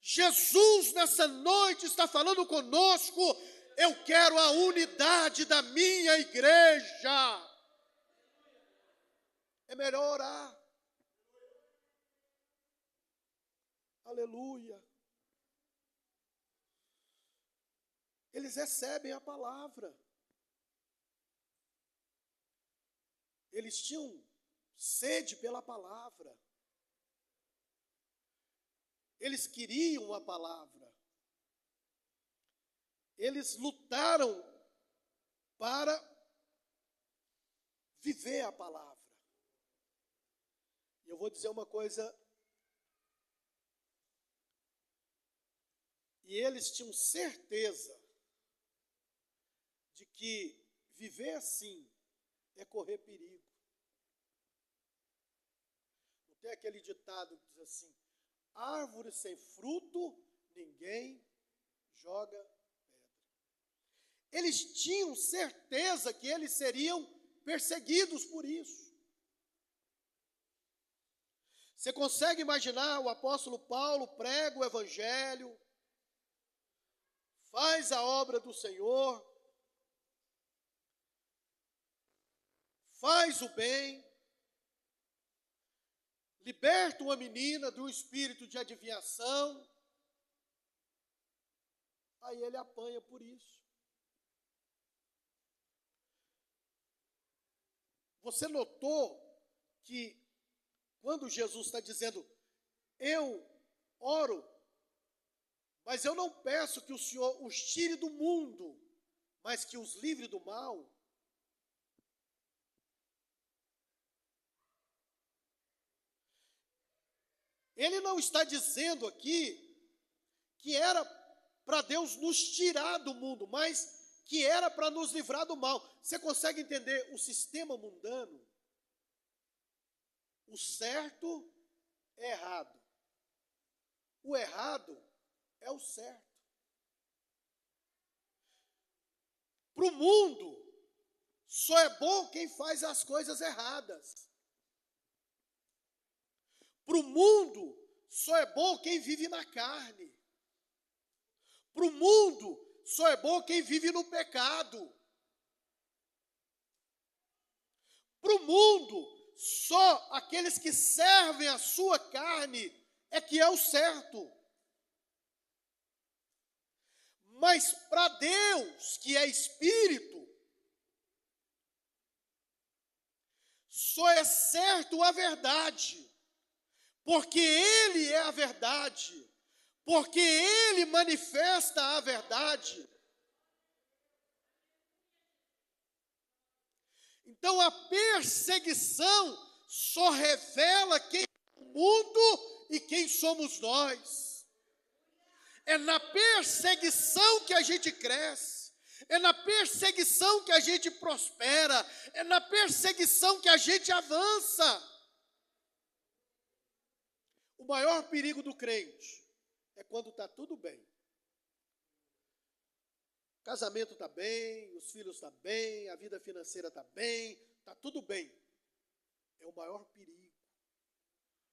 Jesus, nessa noite, está falando conosco. Eu quero a unidade da minha igreja. É melhor orar. Aleluia. Eles recebem a palavra. Eles tinham sede pela palavra. Eles queriam a palavra. Eles lutaram para viver a palavra. E eu vou dizer uma coisa. E eles tinham certeza de que viver assim é correr perigo. No Tem aquele ditado que diz assim: árvore sem fruto, ninguém joga pedra. Eles tinham certeza que eles seriam perseguidos por isso. Você consegue imaginar o apóstolo Paulo prega o evangelho, faz a obra do Senhor, faz o bem, liberta uma menina de um espírito de adivinhação, aí ele apanha por isso. Você notou que quando Jesus está dizendo, eu oro, mas eu não peço que o Senhor os tire do mundo, mas que os livre do mal. Ele não está dizendo aqui que era para Deus nos tirar do mundo, mas que era para nos livrar do mal. Você consegue entender o sistema mundano? O certo é errado. O errado é o certo. Para o mundo, só é bom quem faz as coisas erradas. Para o mundo, só é bom quem vive na carne. Para o mundo, só é bom quem vive no pecado. Para o mundo, só aqueles que servem a sua carne é que é o certo. Mas para Deus, que é Espírito, só é certo a verdade, porque Ele é a verdade, porque Ele manifesta a verdade. Então a perseguição só revela quem é o mundo e quem somos nós. É na perseguição que a gente cresce, é na perseguição que a gente prospera, é na perseguição que a gente avança. O maior perigo do crente é quando está tudo bem. O casamento está bem, os filhos estão bem, a vida financeira está bem, está tudo bem. É o maior perigo.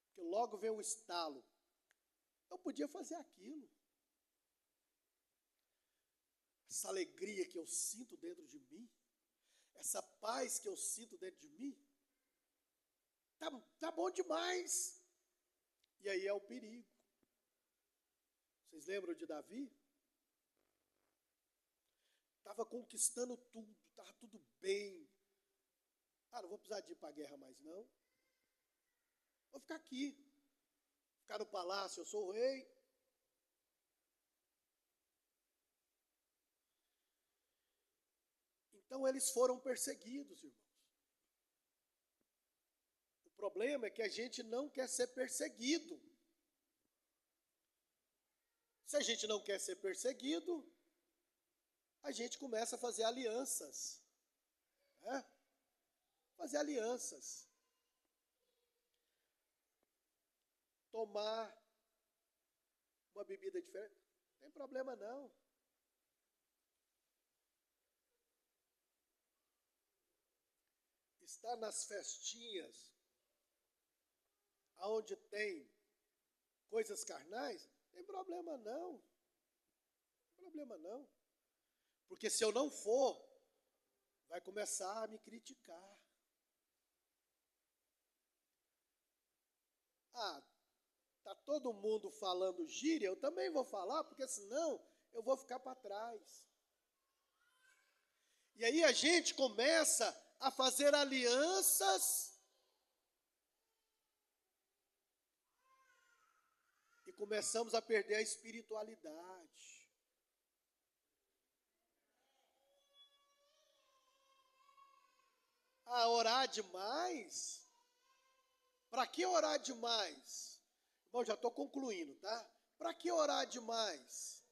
Porque logo vem um estalo. Eu podia fazer aquilo. Essa alegria que eu sinto dentro de mim, essa paz que eu sinto dentro de mim, tá bom demais. E aí é o perigo. Vocês lembram de Davi? Estava conquistando tudo, estava tudo bem. Não vou precisar de ir para a guerra mais não. Vou ficar aqui. Ficar no palácio, eu sou o rei. Então eles foram perseguidos, irmãos. O problema é que a gente não quer ser perseguido. Se a gente não quer ser perseguido, a gente começa a fazer alianças. Fazer alianças. Tomar uma bebida diferente. Não tem problema não. Estar nas festinhas, onde tem coisas carnais, não tem problema não. Não tem problema não. Porque se eu não for, vai começar a me criticar. Tá todo mundo falando gíria, eu também vou falar, porque senão eu vou ficar para trás. E aí a gente começa a fazer alianças e começamos a perder a espiritualidade. Orar demais? Para que orar demais? Bom, já estou concluindo, tá? Para que orar demais?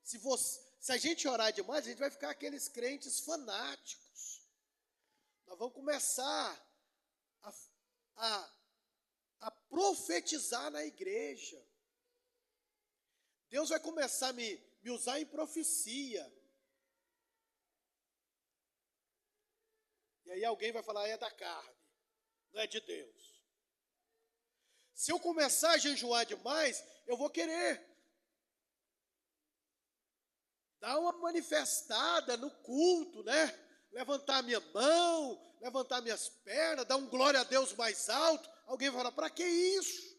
Se a gente orar demais, a gente vai ficar aqueles crentes fanáticos. Nós vamos começar a a profetizar na igreja. Deus vai começar a me usar em profecia. E aí alguém vai falar, é da carne, não é de Deus. Se eu começar a jejuar demais, eu vou querer dar uma manifestada no culto, né? Levantar minha mão, levantar minhas pernas, dar um glória a Deus mais alto. Alguém vai falar, para que isso?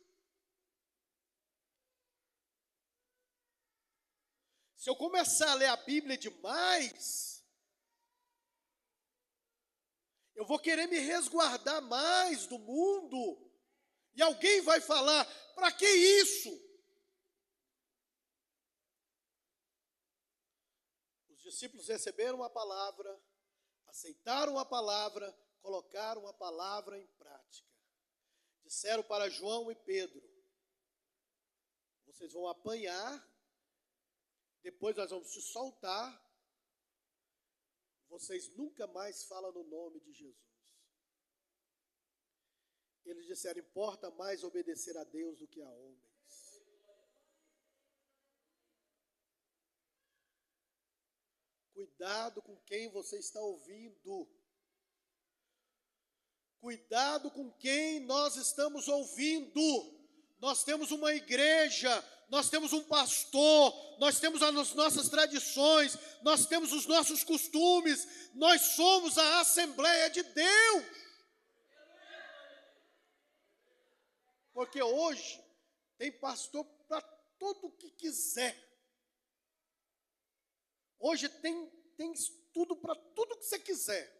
Se eu começar a ler a Bíblia demais, eu vou querer me resguardar mais do mundo. E alguém vai falar, para que isso? Os discípulos receberam a palavra, aceitaram a palavra, colocaram a palavra em prática. Disseram para João e Pedro, vocês vão apanhar, depois nós vamos te soltar, vocês nunca mais falam no nome de Jesus. Eles disseram, importa mais obedecer a Deus do que a homens. Cuidado com quem você está ouvindo. Cuidado com quem nós estamos ouvindo. Nós temos uma igreja, nós temos um pastor, nós temos as nossas tradições, nós temos os nossos costumes, nós somos a Assembleia de Deus. Porque hoje tem pastor para tudo o que quiser. Hoje tem estudo para tudo que você quiser.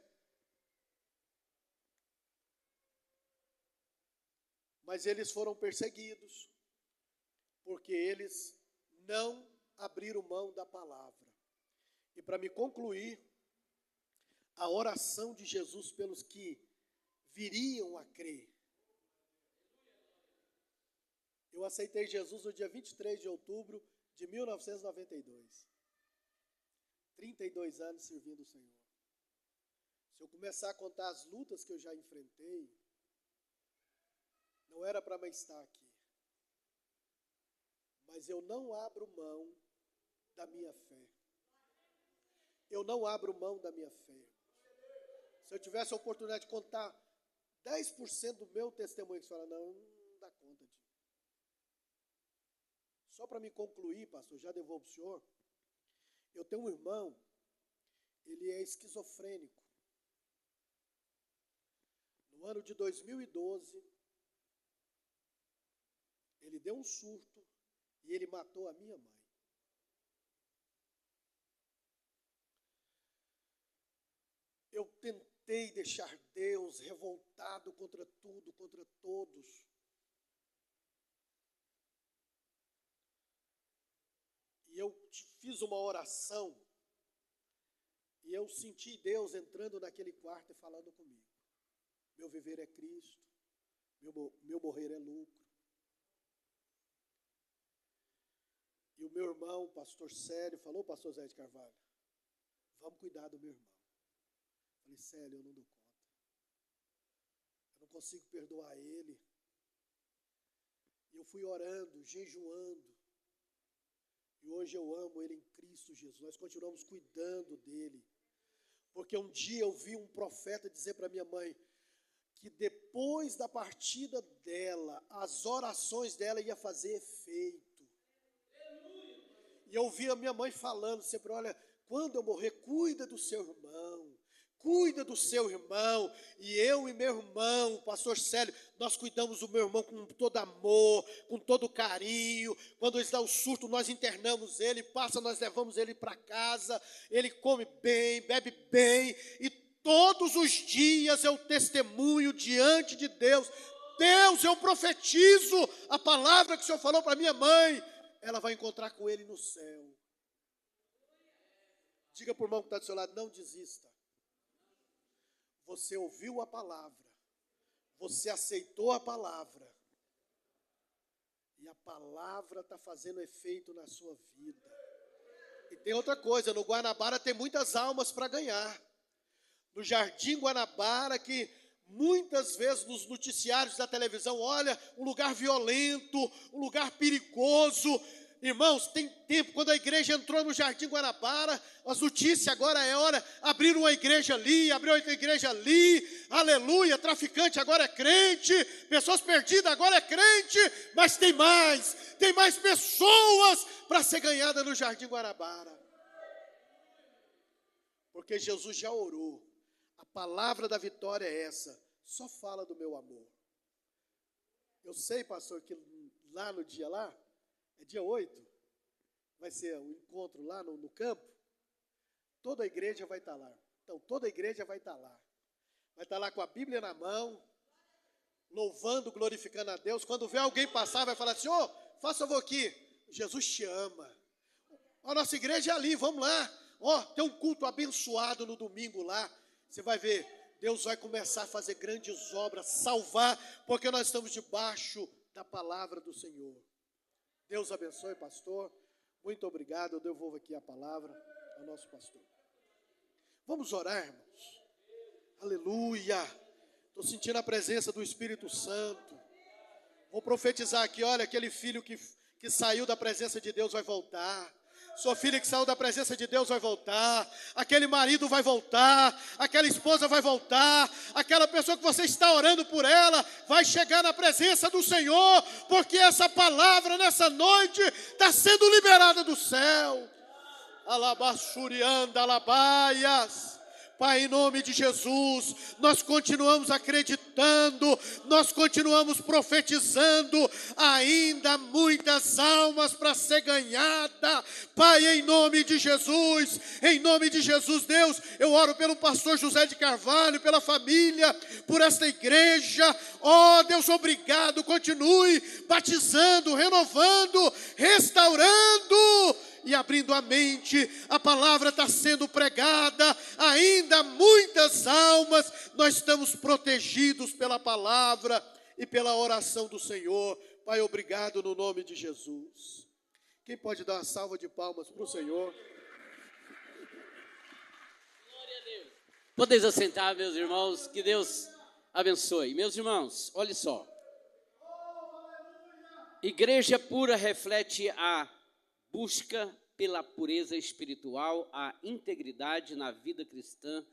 Mas eles foram perseguidos, porque eles não abriram mão da palavra. E para me concluir, a oração de Jesus pelos que viriam a crer. Eu aceitei Jesus no dia 23 de outubro de 1992. 32 anos servindo o Senhor. Se eu começar a contar as lutas que eu já enfrentei, não era para mais estar aqui. Mas eu não abro mão da minha fé. Eu não abro mão da minha fé. Se eu tivesse a oportunidade de contar 10% do meu testemunho, você fala, não dá conta disso. Só para me concluir, pastor, já devolvo para o senhor. Eu tenho um irmão, ele é esquizofrênico. No ano de 2012, ele deu um surto e ele matou a minha mãe. Eu tentei deixar Deus revoltado contra tudo, contra todos. E eu fiz uma oração, e eu senti Deus entrando naquele quarto e falando comigo. Meu viver é Cristo, meu morrer é lucro. E o meu irmão, pastor Célio, falou, pastor Zé de Carvalho, vamos cuidar do meu irmão. Eu falei, Célio, eu não dou conta. Eu não consigo perdoar ele. E eu fui orando, jejuando. E hoje eu amo ele em Cristo Jesus. Nós continuamos cuidando dele. Porque um dia eu vi um profeta dizer para minha mãe que depois da partida dela, as orações dela iam fazer efeito. E eu ouvi a minha mãe falando sempre, olha, quando eu morrer, cuida do seu irmão. Cuida do seu irmão. E eu e meu irmão, o pastor Célio, nós cuidamos do meu irmão com todo amor, com todo carinho. Quando ele dá o surto, nós internamos ele, nós levamos ele para casa. Ele come bem, bebe bem. E todos os dias eu testemunho diante de Deus. Deus, eu profetizo a palavra que o Senhor falou para minha mãe. Ela vai encontrar com ele no céu. Diga para o irmão que está do seu lado, não desista. Você ouviu a palavra, você aceitou a palavra, e a palavra está fazendo efeito na sua vida. E tem outra coisa, no Guanabara tem muitas almas para ganhar. No Jardim Guanabara, que muitas vezes nos noticiários da televisão, olha, um lugar violento, um lugar perigoso. Irmãos, tem tempo, quando a igreja entrou no Jardim Guanabara, as notícias agora é hora, abriram uma igreja ali, abriu outra igreja ali, aleluia, traficante agora é crente, pessoas perdidas agora é crente, mas tem mais pessoas para ser ganhada no Jardim Guanabara. Porque Jesus já orou, a palavra da vitória é essa, só fala do meu amor. Eu sei, pastor, que lá no dia lá, é dia 8, vai ser o encontro lá no campo, toda a igreja vai estar lá. Então, toda a igreja vai estar lá. Vai estar lá com a Bíblia na mão, louvando, glorificando a Deus. Quando vê alguém passar, vai falar assim, ô, faça favor aqui, Jesus te ama. A nossa igreja é ali, vamos lá. Ó, tem um culto abençoado no domingo lá. Você vai ver, Deus vai começar a fazer grandes obras, salvar, porque nós estamos debaixo da palavra do Senhor. Deus abençoe, pastor. Muito obrigado. Eu devolvo aqui a palavra ao nosso pastor. Vamos orar, irmãos. Aleluia. Estou sentindo a presença do Espírito Santo. Vou profetizar aqui, olha, aquele filho que saiu da presença de Deus vai voltar. Sua filha que saiu da presença de Deus vai voltar, aquele marido vai voltar, aquela esposa vai voltar, aquela pessoa que você está orando por ela vai chegar na presença do Senhor, porque essa palavra nessa noite está sendo liberada do céu. Alabaxurianda, alabaias. Pai, em nome de Jesus, nós continuamos acreditando, nós continuamos profetizando, ainda muitas almas para ser ganhada. Pai, em nome de Jesus, Deus, eu oro pelo pastor José de Carvalho, pela família, por esta igreja. Ó Deus, obrigado, continue batizando, renovando, restaurando e abrindo a mente. A palavra está sendo pregada, ainda muitas almas, nós estamos protegidos pela palavra e pela oração do Senhor. Pai, obrigado no nome de Jesus. Quem pode dar uma salva de palmas para o Senhor? Glória a Deus. Podeis assentar, meus irmãos, que Deus abençoe. Meus irmãos, olha só. Igreja pura reflete a busca pela pureza espiritual, a integridade na vida cristã,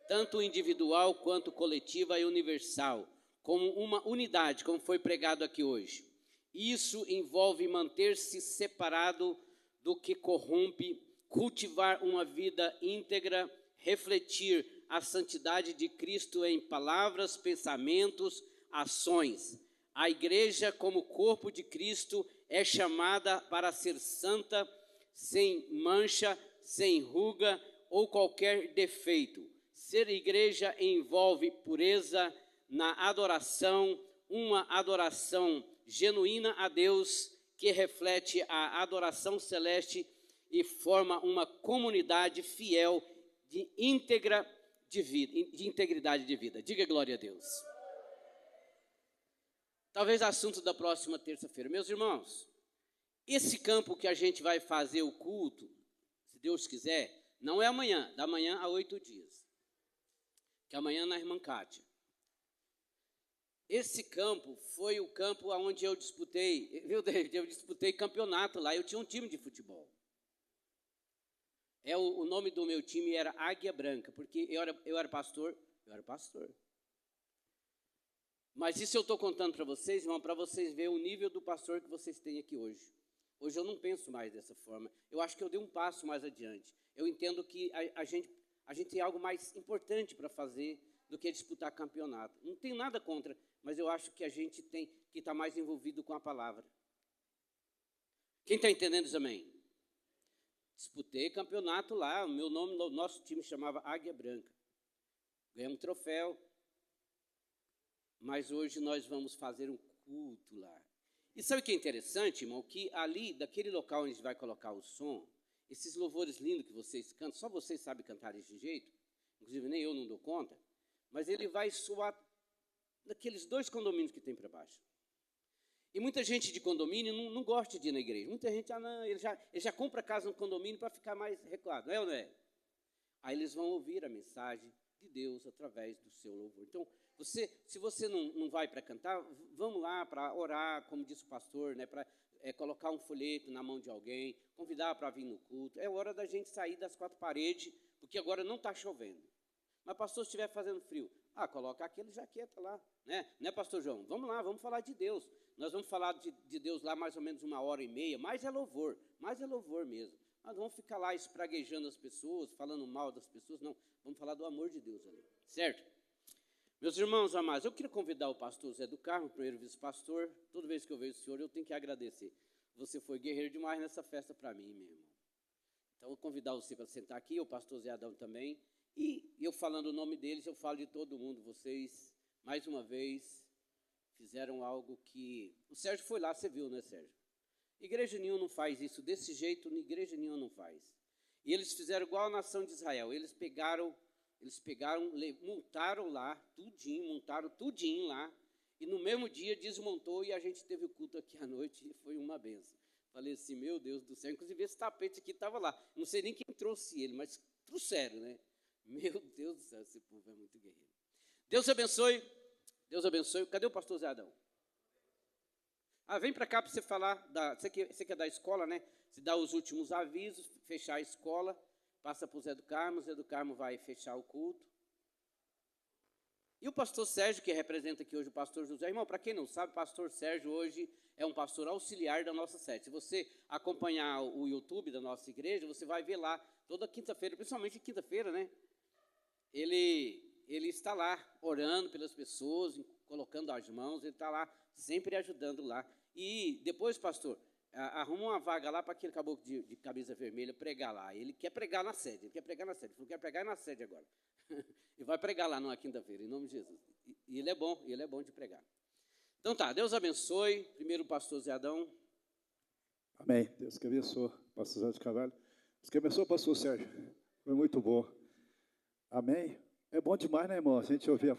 tanto individual quanto coletiva e universal, como uma unidade, como foi pregado aqui hoje. Isso envolve manter-se separado do que corrompe, cultivar uma vida íntegra, refletir a santidade de Cristo em palavras, pensamentos, ações. A igreja, como corpo de Cristo, é chamada para ser santa, sem mancha, sem ruga ou qualquer defeito. Ser igreja envolve pureza na adoração, uma adoração genuína a Deus, que reflete a adoração celeste e forma uma comunidade fiel de integridade de vida. Diga glória a Deus. Talvez assunto da próxima terça-feira. Meus irmãos, esse campo que a gente vai fazer o culto, se Deus quiser, não é amanhã, da manhã a 8 dias. Que amanhã na irmã Cátia. Esse campo foi o campo onde eu disputei, viu, David? Eu disputei campeonato lá, eu tinha um time de futebol. O nome do meu time era Águia Branca, porque eu era pastor. Mas isso eu estou contando para vocês, irmão, para vocês verem o nível do pastor que vocês têm aqui hoje. Hoje eu não penso mais dessa forma. Eu acho que eu dei um passo mais adiante. Eu entendo que a gente tem algo mais importante para fazer do que disputar campeonato. Não tenho nada contra, mas eu acho que a gente tem que estar mais envolvido com a palavra. Quem está entendendo isso, amém? Disputei campeonato lá, o nosso time chamava Águia Branca. Ganhamos um troféu. Mas hoje nós vamos fazer um culto lá. E sabe o que é interessante, irmão? Que ali, daquele local onde a gente vai colocar o som, esses louvores lindos que vocês cantam, só vocês sabem cantar desse jeito, inclusive nem eu não dou conta, mas ele vai soar naqueles 2 condomínios que tem para baixo. E muita gente de condomínio não gosta de ir na igreja. Muita gente, ele já compra casa no condomínio para ficar mais recuado, não é ou não é? Aí eles vão ouvir a mensagem de Deus através do seu louvor. Então, se você não vai para cantar, vamos lá para orar, como disse o pastor, né, para colocar um folheto na mão de alguém, convidar para vir no culto. É hora da gente sair das quatro paredes, porque agora não está chovendo. Mas, pastor, se estiver fazendo frio, coloca aquele jaqueta lá, né, pastor João? Vamos lá, vamos falar de Deus. Nós vamos falar de Deus lá mais ou menos 1h30, mais é louvor mesmo. Nós vamos ficar lá espraguejando as pessoas, falando mal das pessoas, não. Vamos falar do amor de Deus ali, certo? Meus irmãos amados, eu queria convidar o pastor Zé do Carmo, primeiro vice-pastor. Toda vez que eu vejo o senhor, eu tenho que agradecer. Você foi guerreiro demais nessa festa para mim, meu irmão. Então, eu vou convidar você para sentar aqui, o pastor Zé Adão também. E eu falando o nome deles, eu falo de todo mundo. Vocês, mais uma vez, fizeram algo que... O Sérgio foi lá, você viu, né, Sérgio? Igreja nenhuma não faz isso desse jeito, igreja nenhuma não faz. E eles fizeram igual a nação de Israel. Eles pegaram, montaram lá, montaram tudinho lá, e no mesmo dia desmontou e a gente teve o culto aqui à noite e foi uma benção. Falei assim, meu Deus do céu, inclusive esse tapete aqui estava lá. Não sei nem quem trouxe ele, mas trouxeram, né? Meu Deus do céu, esse povo é muito guerreiro. Deus abençoe, Deus abençoe. Cadê o pastor Zé Adão? Vem para cá para você falar, você que é da escola, né? Você dá os últimos avisos, fechar a escola, passa para o Zé do Carmo vai fechar o culto. E o pastor Sérgio, que representa aqui hoje o pastor José. Irmão, para quem não sabe, o pastor Sérgio hoje é um pastor auxiliar da nossa sede. Se você acompanhar o YouTube da nossa igreja, você vai ver lá, toda quinta-feira, principalmente quinta-feira, né? Ele está lá orando pelas pessoas, colocando as mãos, ele está lá sempre ajudando lá. E depois, pastor, arruma uma vaga lá para aquele caboclo de camisa vermelha pregar lá. Ele quer pregar na sede, ele falou, quer pregar na sede agora. E vai pregar lá numa quinta-feira, em nome de Jesus. E ele é bom de pregar. Então tá, Deus abençoe. Primeiro o pastor Zé Adão. Amém. Deus que abençoe, pastor Zé de Carvalho. Deus que abençoe, pastor Sérgio. Foi muito bom. Amém. É bom demais, né, irmão? A gente ouvir a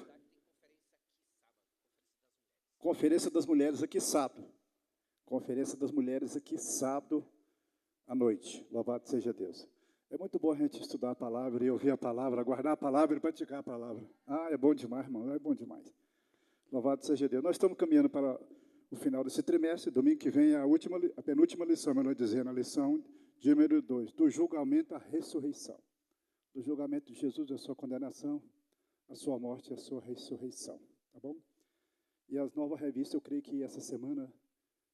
Conferência das Mulheres aqui sábado. Conferência das Mulheres aqui sábado à noite. Louvado seja Deus. É muito bom a gente estudar a palavra e ouvir a palavra, guardar a palavra e praticar a palavra. É bom demais, irmão, é bom demais. Louvado seja Deus. Nós estamos caminhando para o final desse trimestre. Domingo que vem é a penúltima lição, melhor dizendo, a lição de número 2, do julgamento à ressurreição. Do julgamento de Jesus, a sua condenação, a sua morte e a sua ressurreição. Tá bom? E as novas revistas, eu creio que essa semana,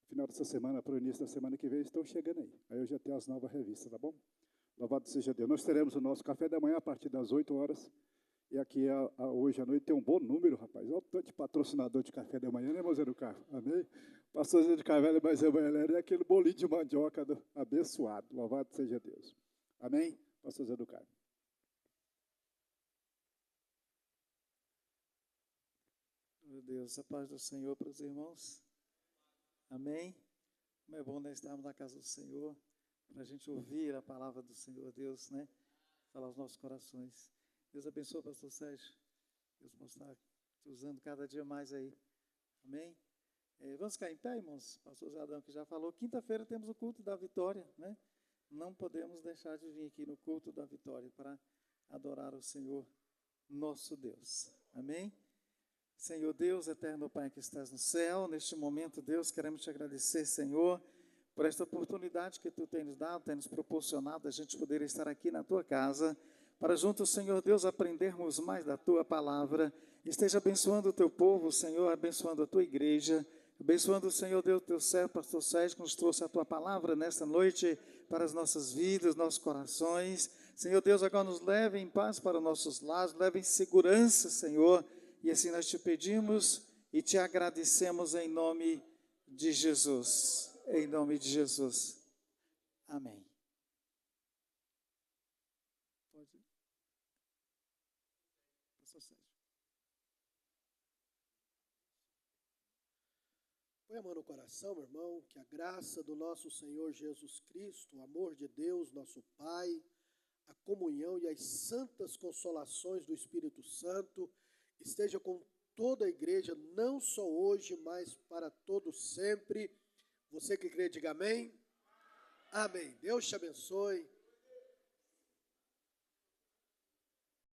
final dessa semana, para o início da semana que vem, estão chegando aí. Aí eu já tenho as novas revistas, tá bom? Louvado seja Deus. Nós teremos o nosso café da manhã a partir das 8 horas. E aqui, hoje à noite, tem um bom número, rapaz. Olha o tanto de patrocinador de café da manhã, né, irmão Zé do Carmo? Amém? Pastor Zé de Carvalho, mas é aquele bolinho de mandioca abençoado. Louvado seja Deus. Amém? Pastor Zé do Carmo. Meu Deus, a paz do Senhor para os irmãos. Amém? Como é bom nós estarmos na casa do Senhor, para a gente ouvir a palavra do Senhor, Deus, né? Falar aos nossos corações. Deus abençoe, pastor Sérgio. Deus mostrar te usando cada dia mais aí. Amém? Vamos ficar em pé, irmãos? Pastor Zadão que já falou. Quinta-feira temos o culto da vitória, né? Não podemos deixar de vir aqui no culto da vitória para adorar o Senhor, nosso Deus. Amém? Senhor Deus, eterno Pai que estás no céu, neste momento, Deus, queremos te agradecer, Senhor, por esta oportunidade que tu tens nos dado, tens nos proporcionado a gente poder estar aqui na tua casa, para juntos, Senhor Deus, aprendermos mais da tua palavra. Esteja abençoando o teu povo, Senhor, abençoando a tua igreja, abençoando, Senhor Deus, teu servo, pastor Sérgio, que nos trouxe a tua palavra nesta noite para as nossas vidas, nossos corações. Senhor Deus, agora nos leve em paz para nossos lares, leve em segurança, Senhor, e assim nós te pedimos e te agradecemos em nome de Jesus. Em nome de Jesus. Amém. Pode ir. Pastor Sérgio. Põe a mão no coração, meu irmão, que a graça do nosso Senhor Jesus Cristo, o amor de Deus, nosso Pai, a comunhão e as santas consolações do Espírito Santo esteja com toda a igreja, não só hoje, mas para todo sempre. Você que crê, diga amém. Amém. Deus te abençoe.